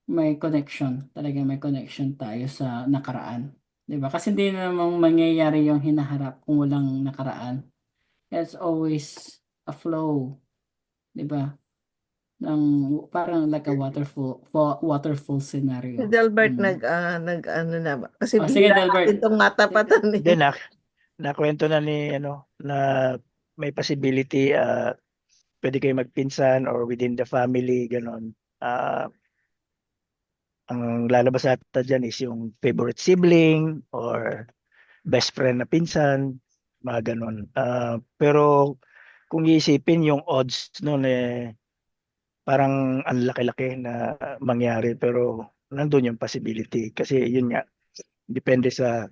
may connection. Talaga may connection tayo sa nakaraan. 'Di ba? Kasi hindi namang mangyayari yung hinaharap kung walang nakaraan. It's always a flow, 'di ba? Ng parang like a waterfall Si scenario. Delbert Mm. ano na ba? Kasi Oh, sige, bihira natin Delbert. itong matapatan eh. Then nakwento na ni ano na may possibility pwede kayo magpinsan or within the family ganon. Ang lalabas ata dyan is yung favorite sibling or best friend na pinsan, mga ganon. Pero kung iisipin yung odds noon parang ang laki-laki na mangyari pero nandun yung possibility kasi yun nga depende sa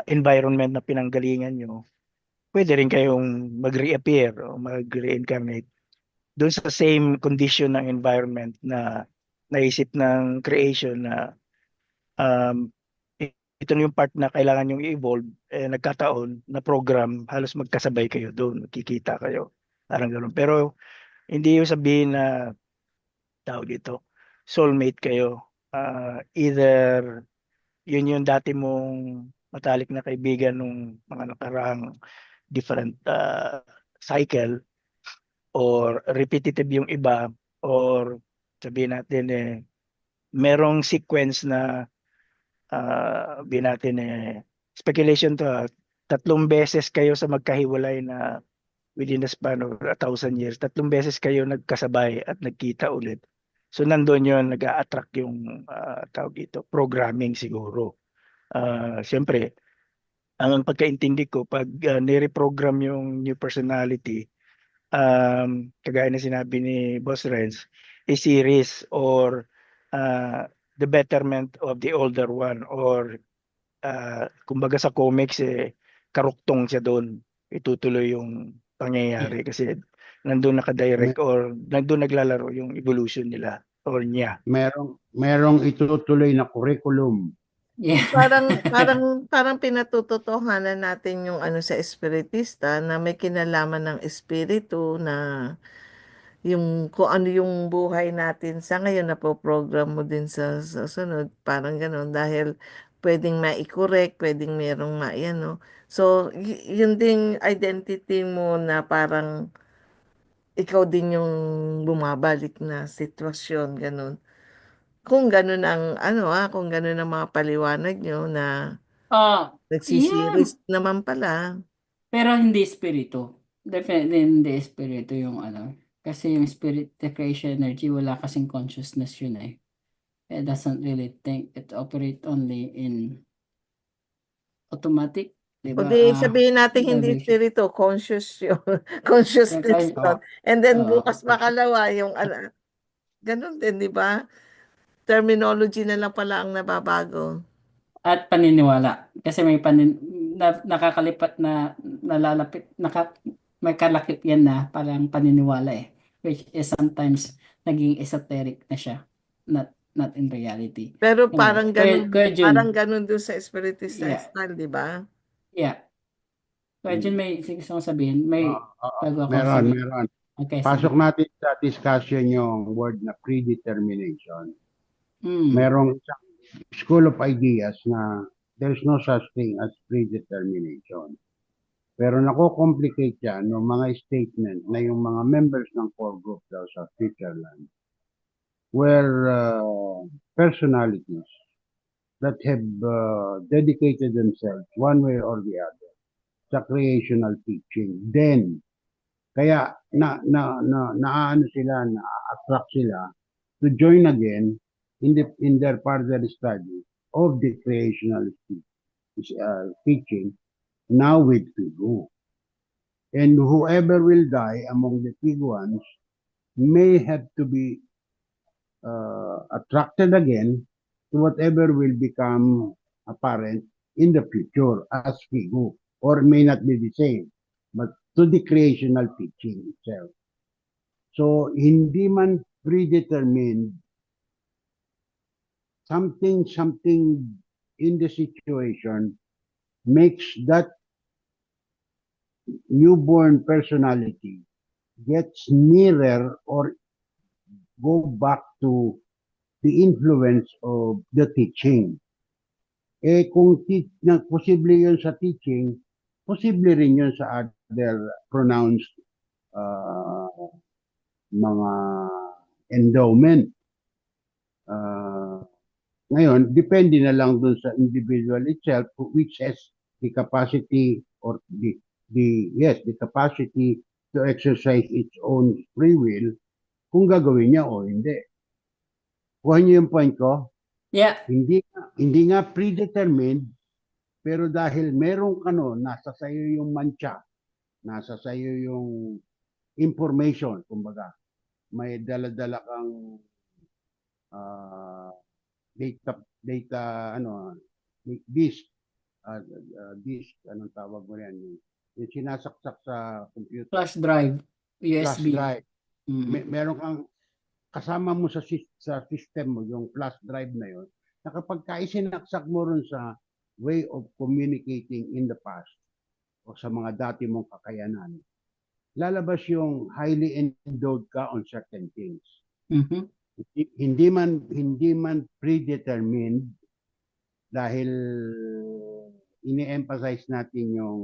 environment na pinanggalingan nyo. Pwede rin kayong mag-reappear o mag-reincarnate doon sa same condition ng environment na naisip ng creation na um, ito na yung part na kailangan yung i-evolve, nagkataon na program, halos magkasabay kayo doon, magkikita kayo. Parang gano'n. Pero hindi yung sabihin na tawag dito, soulmate kayo. Either yun yung dati mong matalik na kaibigan nung mga nakaraang different cycle or repetitive yung iba or sabihin natin merong sequence na sabihin natin speculation to tatlong beses kayo sa magkahiwalay na within the span of 1,000 years, tatlong beses kayo nagkasabay at nagkita ulit. So nandun yun, nag-a-attract yung tawag dito, programming siguro. Siyempre, ang pagkaintindi ko, pag nireprogram yung new personality, kagaya na sinabi ni Boss Renz, a series or the betterment of the older one or kumbaga sa comics karuktong siya doon. Itutuloy yung pangyayari kasi nandun nakadirect May, or nandun naglalaro yung evolution nila or niya. merong itutuloy na curriculum. Yeah. Parang pinatutotohanan natin yung ano sa espiritista na may kinalaman ng espiritu na yung kung ano yung buhay natin sa ngayon na program mo din sa sunod, parang gano'n dahil pwedeng ma-correct, pwedeng merong no. So, yun ding identity mo na parang ikaw din yung bumabalik na sitwasyon, gano'n. Kung gano'n ang kung gano'n ang mga paliwanag nyo na Yeah, nagsisiris naman pala. pero hindi espiritu. Definitely hindi espiritu yung ano. Kasi yung spirit, the creation energy, wala kasing consciousness yun eh. It doesn't really think. It operate only in automatic, di O ba? di sabihin natin hindi Vibration. spirito, conscious yun. Consciousness Kaya, yun. And then oo. bukas makalawa yung ganun din, di ba? Terminology na lang pala ang nababago. At paniniwala. Kasi may nakakalipat na nalalapit, may kalakip yan na parang paniniwala eh. Which is sometimes naging esoteric na siya. Not in reality. Pero Anyway, Kuya parang Jun, ganun doon sa espiritista yeah, style, di ba? yeah. Kuya Jun, Mm. may gusto kong sabihin. May bago ako, Meron, sige. meron. Okay, Pasok sige. natin sa discussion yung word na predetermination. Hmm. Merong isang school of ideas na there's no such thing as predetermination. Pero nako-complicate yan yung mga statement na yung mga members ng core group daw sa Switzerland were personalities that have dedicated themselves one way or the other sa creational teaching. Then, kaya naano sila, na-attract sila to join again in their further study of the creational teaching now with Figu. And whoever will die among the Figuans may have to be attracted again to whatever will become apparent in the future as we go, or may not be the same, but to the creational teaching itself. So, hindi man predetermined, something in the situation makes that newborn personality gets nearer or go back to the influence of the teaching. Kung posible yun sa teaching, posible rin yun sa other pronounced uh, mga endowment. Ngayon, depende na lang dun sa individual itself which has the capacity or the capacity to exercise its own free will kung gagawin niya o hindi. Kuha niyo yung point ko? Yeah. Hindi nga predetermined, pero dahil merong nasa sayo yung mantsa, nasa sayo yung information, kumbaga, may dala-dala kang data disk, anong tawag mo yan, yung sinasaksak sa computer. Flash drive, Flash USB. drive. Mm. Meron kang kasama mo sa system mo, yung flash drive na yun, na kapag isinaksak mo rin sa way of communicating in the past o sa mga dati mong kakayanan, lalabas yung highly endowed ka on certain things. Mhm. Hindi man predetermined dahil ini-emphasize natin yung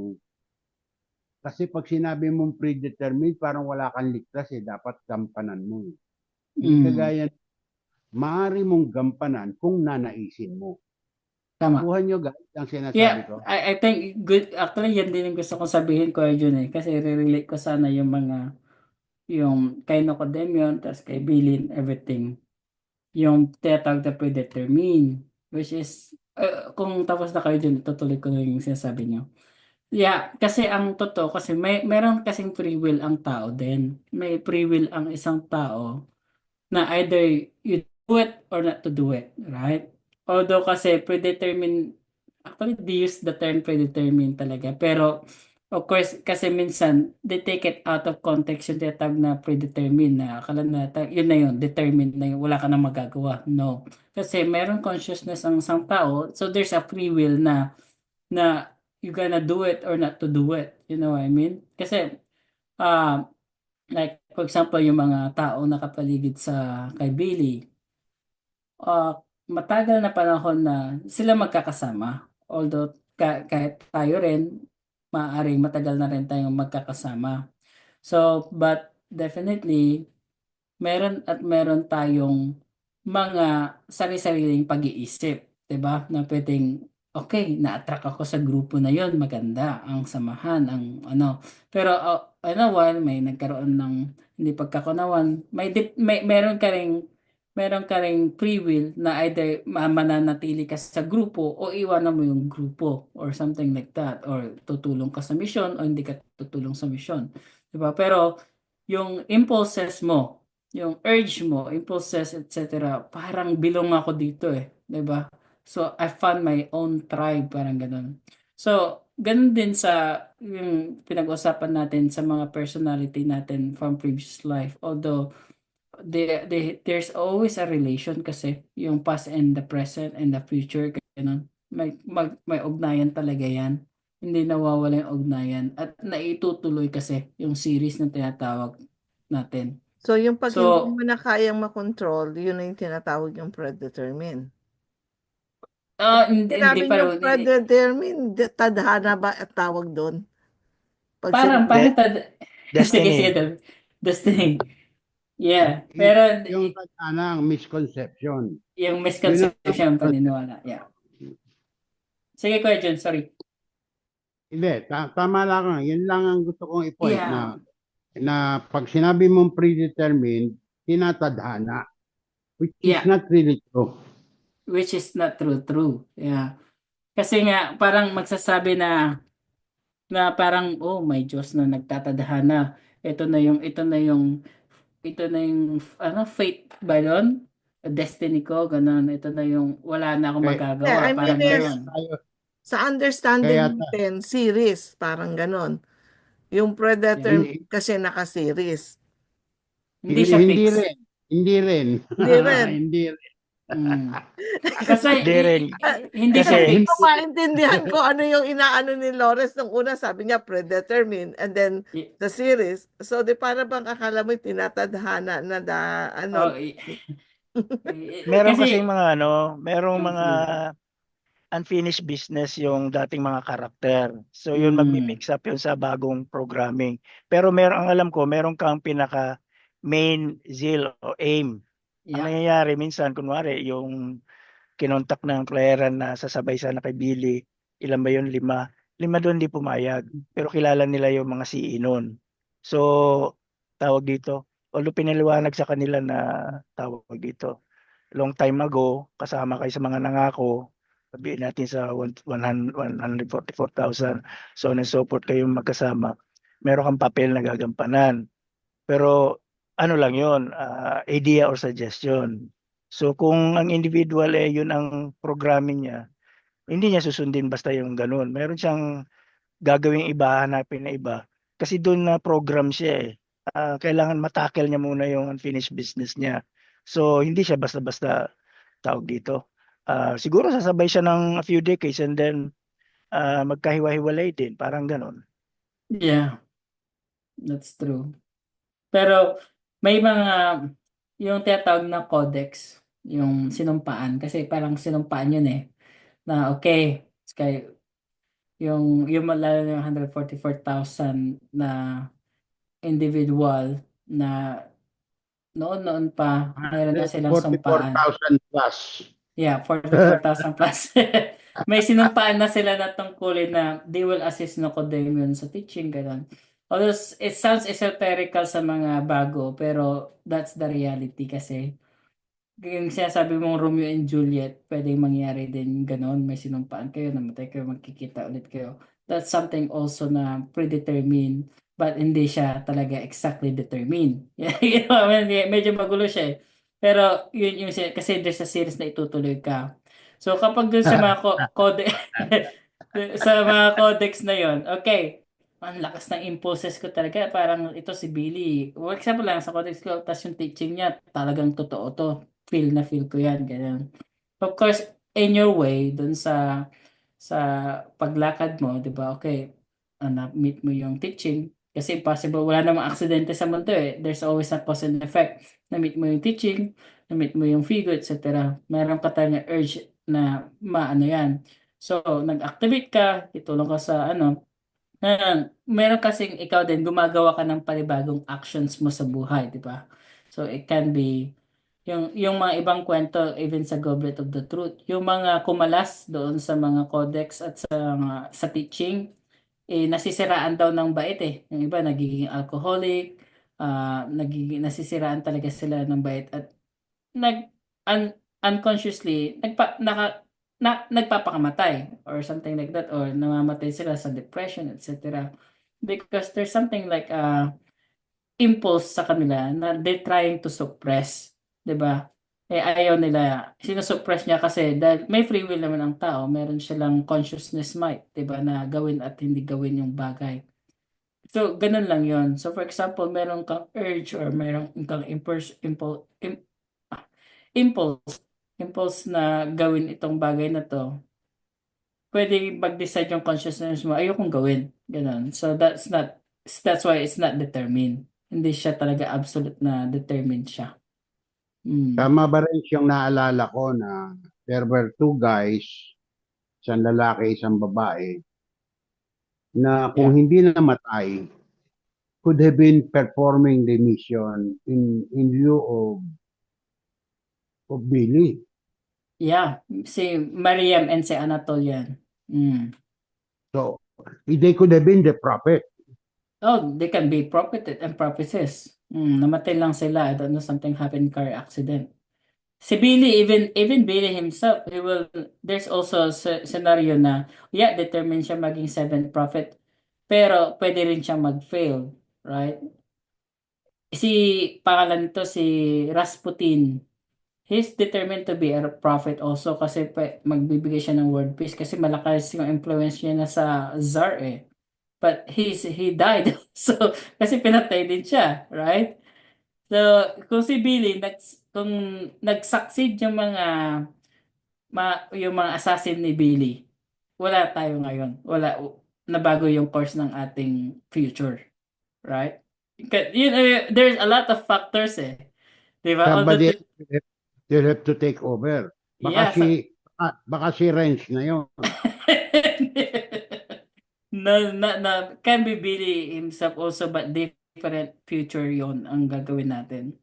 kasi pag sinabi mong predetermined, parang wala kang ligtas dapat gampanan mo. Hindi kagaya, maaari mong gampanan kung nanaisin mo. Tama. Kuha nyo guys ang sinasabi Yeah, ko. I think good. Actually, yan din yung gusto kong sabihin ko yun kasi re-relate ko sana yung kay Nocodemion, tas kay Bilin, everything. Yung tinatawag na predetermined, which is, kung tapos na kayo dyan, tutuloy ko na yung sinasabi nyo. Yeah, kasi ang totoo, kasi meron kasing free will ang tao din. May free will ang isang tao na either you do it or not to do it, right? Although kasi predetermined, actually they use the term predetermined talaga, pero of course kasi minsan they take it out of context yung tinatawag na predetermined na akala na yun na yun, determined na yun, wala ka nang magagawa. No. Kasi meron consciousness ang isang tao, so there's a free will na you gonna do it or not to do it. You know what I mean? Kasi like for example yung mga tao nakapaligid sa kay Billy, matagal na panahon na sila magkakasama. Although kahit tayo rin, maaaring matagal na rin tayong magkakasama. So, but definitely, meron tayong mga sari-sariling pag-iisip, 'di ba? Na pwedeng, okay, na-attract ako sa grupo na yon, maganda ang samahan, ang ano. Pero while may nagkaroon ng hindi pagkakunawan, meron ka ring free will na either mananatili ka sa grupo o iwanan mo yung grupo or something like that, or tutulong ka sa mission o hindi ka tutulong sa mission, 'di ba? Pero yung impulses mo, yung urge mo, impulses, etc., parang bilong ako dito 'di ba? So, I found my own tribe, parang ganun. So, ganun din sa yung pinag-usapan natin sa mga personality natin from previous life. Although, there's always a relation kasi yung past and the present and the future, ganun. May ugnayan talaga yan. Hindi nawawala yung ugnayan. At naitutuloy kasi yung series na tinatawag natin. So, yung pag hindi So, mo na kayang makontrol, yun na yung tinatawag yung predetermined. hindi Sinabi pa niyo rin. predetermined, tadhana ba at tawag doon? Pag Parang sige, Destiny. Destiny. Yeah. Pero Yung ang misconception. yung misconception, paniniwala. Yeah. Sige, Kuya John, sorry. Hindi, tama lang. Yun lang ang gusto kong i-point Yeah. na pag sinabi mong predetermined, tinatadhana, which is Yeah. not really true. Which is not true. Yeah. Kasi nga, parang magsasabi na parang, oh, may Diyos na nagtatadhana. Ito na yung fate ba yun? Destiny ko, ganun. Ito na yung, wala na akong Okay. magagawa. Yeah, I mean Parang is, ganun. Sa understanding Kaya natin, series, parang ganon. Yung Predator hindi, kasi naka-series. Hindi siya hindi fixed. rin. Hindi rin. Hindi rin. Hindi rin. Mm. Kasi Hindi rin. hindi siya Kasi Hindi ko fixed. maintindihan ko ano yung inaano ni Lawrence nung una. Sabi niya, predetermined. And then, Y- the series. So, di para bang akala mo tinatadhana na ano. Oh, meron kasing kasi mga merong yung mga free. unfinished business yung dating mga karakter. So yun Mm. magmi-mix up yun sa bagong programming. Pero meron, ang alam ko, meron kang pinaka main zeal o aim. Ang Yeah. nangyayari minsan, kunwari, yung kinontak ng playeran na sasabay sana kay Billy, ilan ba yun? 5. 5 doon di pumayag. Pero kilala nila yung mga CEO nun. So, tawag dito, although pinaliwanag sa kanila na tawag dito, long time ago, kasama kayo sa mga nangako, sabihin natin sa 144,000, so on and so forth kayong magkasama, meron kang papel na gagampanan. Pero ano lang yun, idea or suggestion. So kung ang individual yun ang programming niya, hindi niya susundin basta yung ganun. Meron siyang gagawing iba, hanapin na iba. Kasi doon na program siya eh. Kailangan matackle niya muna yung unfinished business niya. So hindi siya basta-basta tawag dito. Siguro sasabay siya ng a few decades and then magkahiwa-hiwalay din. Parang ganun. Yeah, that's true. Pero may mga yung tinatawag na codex, yung sinumpaan kasi parang sinumpaan yun eh na okay, kay yung lalo na yung 144,000 na individual na noon pa mayroon na silang sumpaan. 44,000 plus. Yeah, 44,000 plus. May sinumpaan na sila na tungkulin na they will assist Nicodemion sa teaching, ganun. Although it sounds esoterical sa mga bago, pero that's the reality kasi yung sinasabi mong Romeo and Juliet, pwedeng mangyari din ganun. May sinumpaan kayo, namatay kayo, magkikita ulit kayo. That's something also na predetermined, but hindi siya talaga exactly determined. You know, I mean, medyo magulo siya eh. Pero yun yung kasi there's a series na itutuloy ka. So kapag dun sa mga sa mga codex na yon, okay, ang lakas ng impulses ko talaga. Parang ito si Billy. For example lang sa codex ko, tapos yung teaching niya, talagang totoo to. Feel na feel ko yan. Ganun. Of course, in your way, dun sa paglakad mo, di ba? Okay, na-meet mo yung teaching. Kasi possible, wala namang aksidente sa mundo eh. There's always a cause and effect. Na-meet mo yung teaching, na-meet mo yung figure, etc. Meron ka tayong urge na maano yan. So, nag-activate ka, itulong ka sa meron kasing ikaw din gumagawa ka ng panibagong actions mo sa buhay, di ba? So it can be yung mga ibang kwento even sa Goblet of the Truth, yung mga kumalas doon sa mga codex at sa teaching nasisiraan daw ng bait eh. Yung iba nagiging alcoholic, nagiging nasisiraan talaga sila ng bait at nag unconsciously nagpapakamatay or something like that or namamatay sila sa depression, etc. Because there's something like impulse sa kanila na they're trying to suppress, 'di ba? Ayaw nila, sinusuppress niya kasi dahil may free will naman ang tao, meron silang consciousness mind, 'di ba, na gawin at hindi gawin yung bagay. So, ganun lang yon. So, for example, meron kang urge or meron kang impulse, impulse na gawin itong bagay na to, pwede mag-decide yung consciousness mo, ayokong gawin. Ganun. So, that's why it's not determined. Hindi siya talaga absolute na determined siya. Mm. Tama ba rin yung naalala ko na there were two guys, isang lalaki, isang babae, na kung Yeah. hindi namatay, could have been performing the mission in lieu of Billy. Yeah. Si Mariam and si Anatolian. Mm. So, they could have been the prophet. Oh, they can be prophet and prophetess. Namatay lang sila. I don't know, something happened, car accident. Si Billy, even Billy himself, there's also a scenario na, yeah, determined siya maging seventh prophet, pero pwede rin siyang mag-fail, right? Si, pangalan nito, si Rasputin, he's determined to be a prophet also kasi magbibigay siya ng word peace kasi malakas yung influence niya na sa Tsar eh. But he died. So, kasi pinatay din siya, right? So, kung si Billy, kung nag-succeed yung yung mga assassin ni Billy, wala tayo ngayon. Nabago yung course ng ating future, right? There's a lot of factors eh. Di ba? Somebody else will have to take over. Yeah, so, Baka si Renz na yun. can be Billy himself also, but different future yon ang gagawin natin.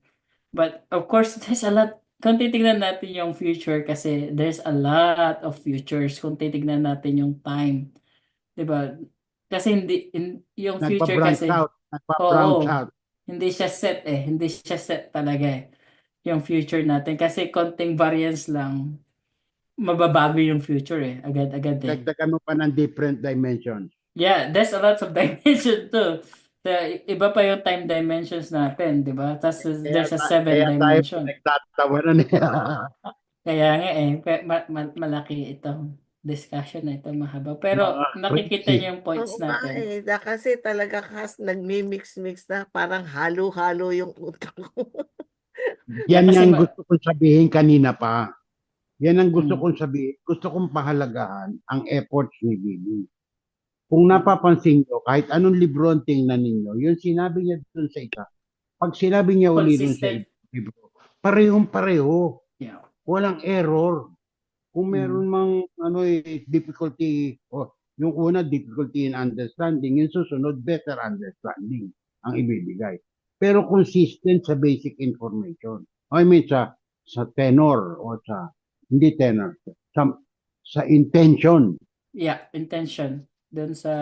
But of course, there's a lot. Kung titignan natin yung future kasi there's a lot of futures kung titignan natin yung time. 'Di ba? Kasi yung future Nagpa-branch kasi, out. Nagpa-branch oo, out. hindi siya set eh. Hindi siya set talaga eh. Yung future natin. Kasi konting variance lang, mababago yung future eh. Agad-agad eh. Dagdagan mo pa ng different dimensions. Yeah, there's a lot of dimension too. Iba pa yung time dimensions natin, di ba? Tapos there's a 7 Kaya tayo dimension. nagtatawanan eh. Kaya nga eh, malaki itong discussion na ito, mahaba. Pero nakikita crazy. niyo yung points Oo nga natin. eh, kasi talaga nagmi-mix-mix na parang halo-halo yung utak ko. Yan kasi yung gusto kong sabihin kanina pa. Yan ang gusto Mm. kong sabihin. Gusto kong pahalagahan ang efforts ni Billy. Kung napapansin nyo, kahit anong libro ang tingnan ninyo, yung sinabi niya dun sa isa, pag sinabi niya uli dun sa Consistent. libro, parehong-pareho. Yeah. Walang error. Kung meron mang difficulty, yung una, difficulty in understanding, yung susunod, better understanding ang ibibigay. Pero consistent sa basic information. I mean, sa tenor o hindi tenor, sa intention. Yeah, intention. Doon sa,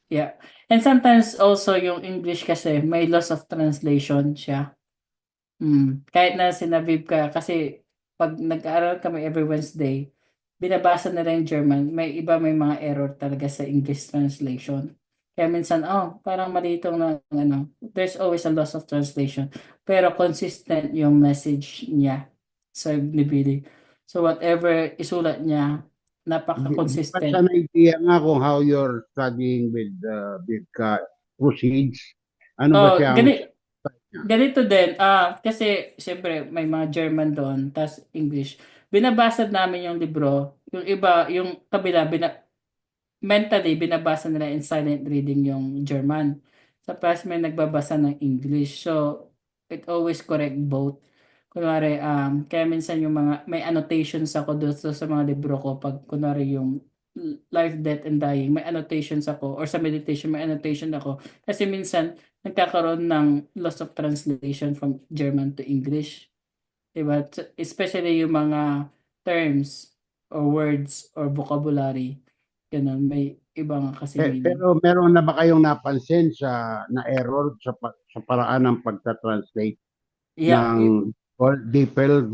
yeah. And sometimes also yung English kasi may loss of translation siya. Kahit na sinabi ka, kasi pag nag-aaral kami every Wednesday, binabasa nila yung German, may mga error talaga sa English translation. Kaya minsan, parang mali itong there's always a loss of translation. Pero consistent yung message niya sa ni Billy. So whatever isulat niya, napaka-consistent. Basta na idea nga kung how you're studying with Bibka proceeds. Ano ba siya? Ganito din, kasi siyempre may mga German doon, tas English. Binabasa namin yung libro, yung iba, yung kabila, mentally, binabasa nila in silent reading yung German. Tapos may nagbabasa ng English. So, it always correct both. Kunwari, kaya minsan yung may annotations ako doon sa mga libro ko, pag kunwari yung life, death, and dying, may annotations ako, or sa meditation, may annotation ako. Kasi minsan, nagkakaroon ng loss of translation from German to English. Diba? Especially yung mga terms, or words, or vocabulary. Ganun, may ibang kasi meaning. Pero meron na ba kayong napansin na error sa paraan ng pagta-translate ng DeepL?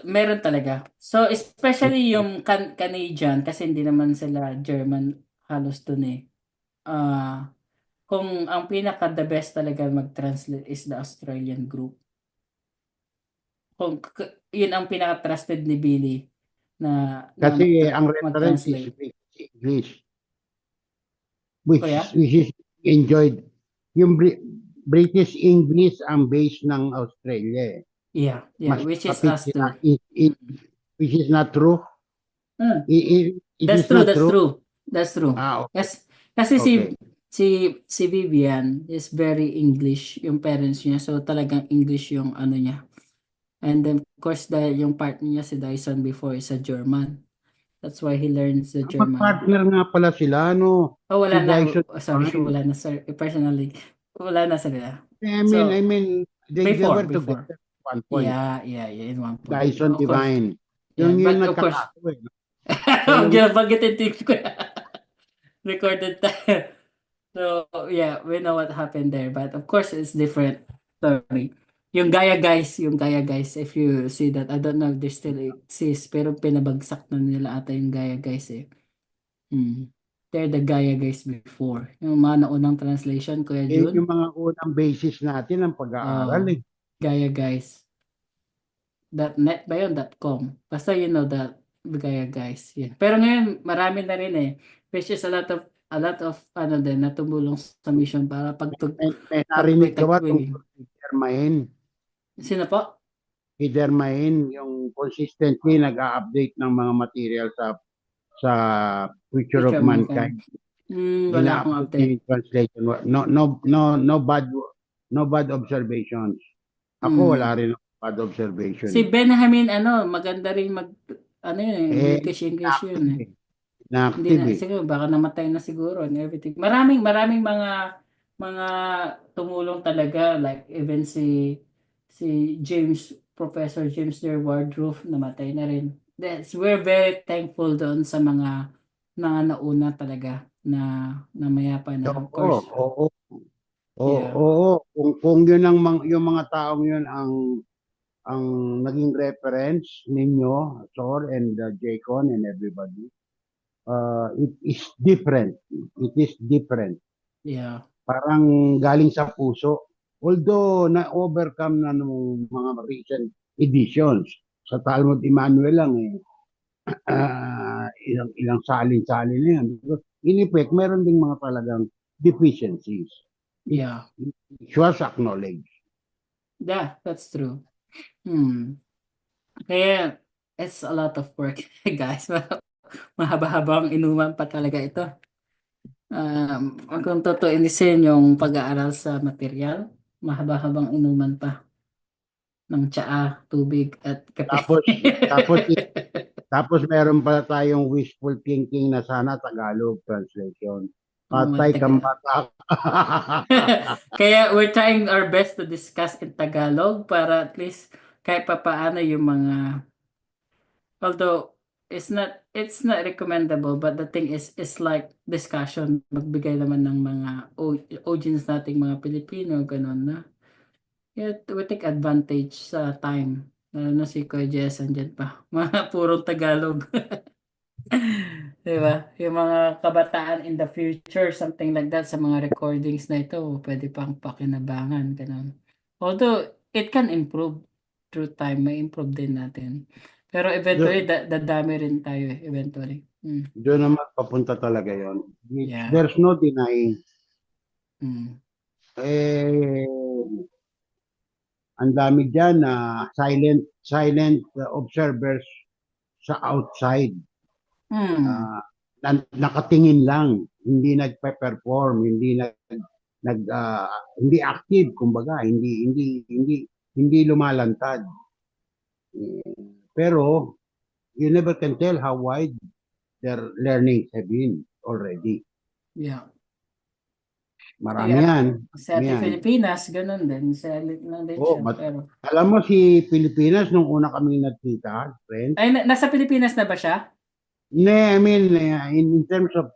Meron talaga. So, especially yung Canadian, kasi hindi naman sila German halos dun eh. Kung ang pinaka-the best talaga mag-translate is the Australian group. Yun ang pinaka-trusted ni Billy na kasi ang reference is English. Which is enjoyed. Yung British English ang base ng Australia. Yeah, which is us too. Which is not true. That's true. Okay. Kasi si Vivian is very English yung parents niya. So talagang English yung ano niya. And then of course dahil yung partner niya si Dyson before is a German. That's why he learns the German. Mag-partner nga pala sila, no? Wala na. Sorry, wala na sir. Personally, wala na sila. I mean, they were together at one point. Yeah, in one point. Dyson Divine. Yung nagkakaso eh. Huwag yan, bagitin ko. Recorded tayo. So, yeah, we know what happened there. But of course, it's different. Sorry. Yung Gaia guys, if you see that, I don't know if they still exist, pero pinabagsak na nila ata yung Gaia guys eh. They're the Gaia guys before. Yung mga naunang translation, Kuya Jun. Yung mga unang basis natin ng pag-aaral eh. Gaia guys. .net ba yun? .com. Basta you know that Brigaya guys. Yeah. Pero ngayon, marami na rin eh. Which is a lot of ano din na tumulong sa mission para May narinig ka ba pagtuloy-tuloy. tungkol kay Dermain? Sino po? Si Dermain, yung consistently nag-a-update ng mga material sa Future of Future of Mankind. Wala akong Ina-update update. yung translation. No bad observations. Ako wala rin bad observation. Si Benjamin, maganda rin ano yun, English yun eh. Hindi Na-active na, siguro, baka namatay na siguro and everything. Maraming mga tumulong talaga, like even si Professor James Woodruff, namatay na rin. We're very thankful doon sa mga nauna talaga na mayapa na. Of course. Yeah. Oo. Kung yun yung mga taong yun ang naging reference ninyo, Sor and Jaycon and everybody, it is different. It is different. Yeah. Parang galing sa puso. Although na-overcome na ng mga recent editions. Sa Talmud Emmanuel lang ilang salin-salin na yan. In effect, meron ding mga talagang deficiencies. Yeah. It was acknowledged. Yeah, that's true. Kaya, it's a lot of work, guys. Mahaba-habang inuman pa talaga ito. Kung tutuinisin yung pag-aaral sa material, mahaba-habang inuman pa ng tsaa, tubig, at kape. Tapos meron pa tayong wishful thinking na sana Tagalog translation. Patay kang bata. Kaya we're trying our best to discuss in Tagalog para at least kahit papaano yung mga, although it's not recommendable, but the thing is like discussion, magbigay naman ng mga audience nating mga Pilipino, ganun na. Yeah, we take advantage sa time. Lalo na si Kuya Jess, andyan pa. Mga purong Tagalog. Diba? Yung mga kabataan in the future, something like that, sa mga recordings na ito, pwede pang pakinabangan, ganun. Although, it can improve through time, may improve din natin. Pero eventually, dadami rin tayo eventually. Doon naman papunta talaga yon. Yeah. There's no denying. Ang dami dyan na silent observers sa outside. Nakatingin lang, hindi nagpe-perform, hindi active, kumbaga, hindi lumalantad. Pero you never can tell how wide their learnings have been already. Yeah. Marami yan. Sa Pilipinas, ganun din. Sa lang din siya. Pero alam mo si Pilipinas, nung una kami nagkita, friend. Ay, nasa Pilipinas na ba siya? I mean, in terms of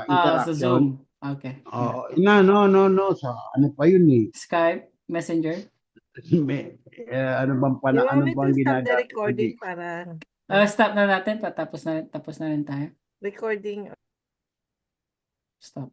interaction. Sa Zoom. Okay. No. Sa ano pa yun eh? Skype, Messenger. Ano bang stop the recording para stop na natin. Tapos na rin tayo. recording. Stop.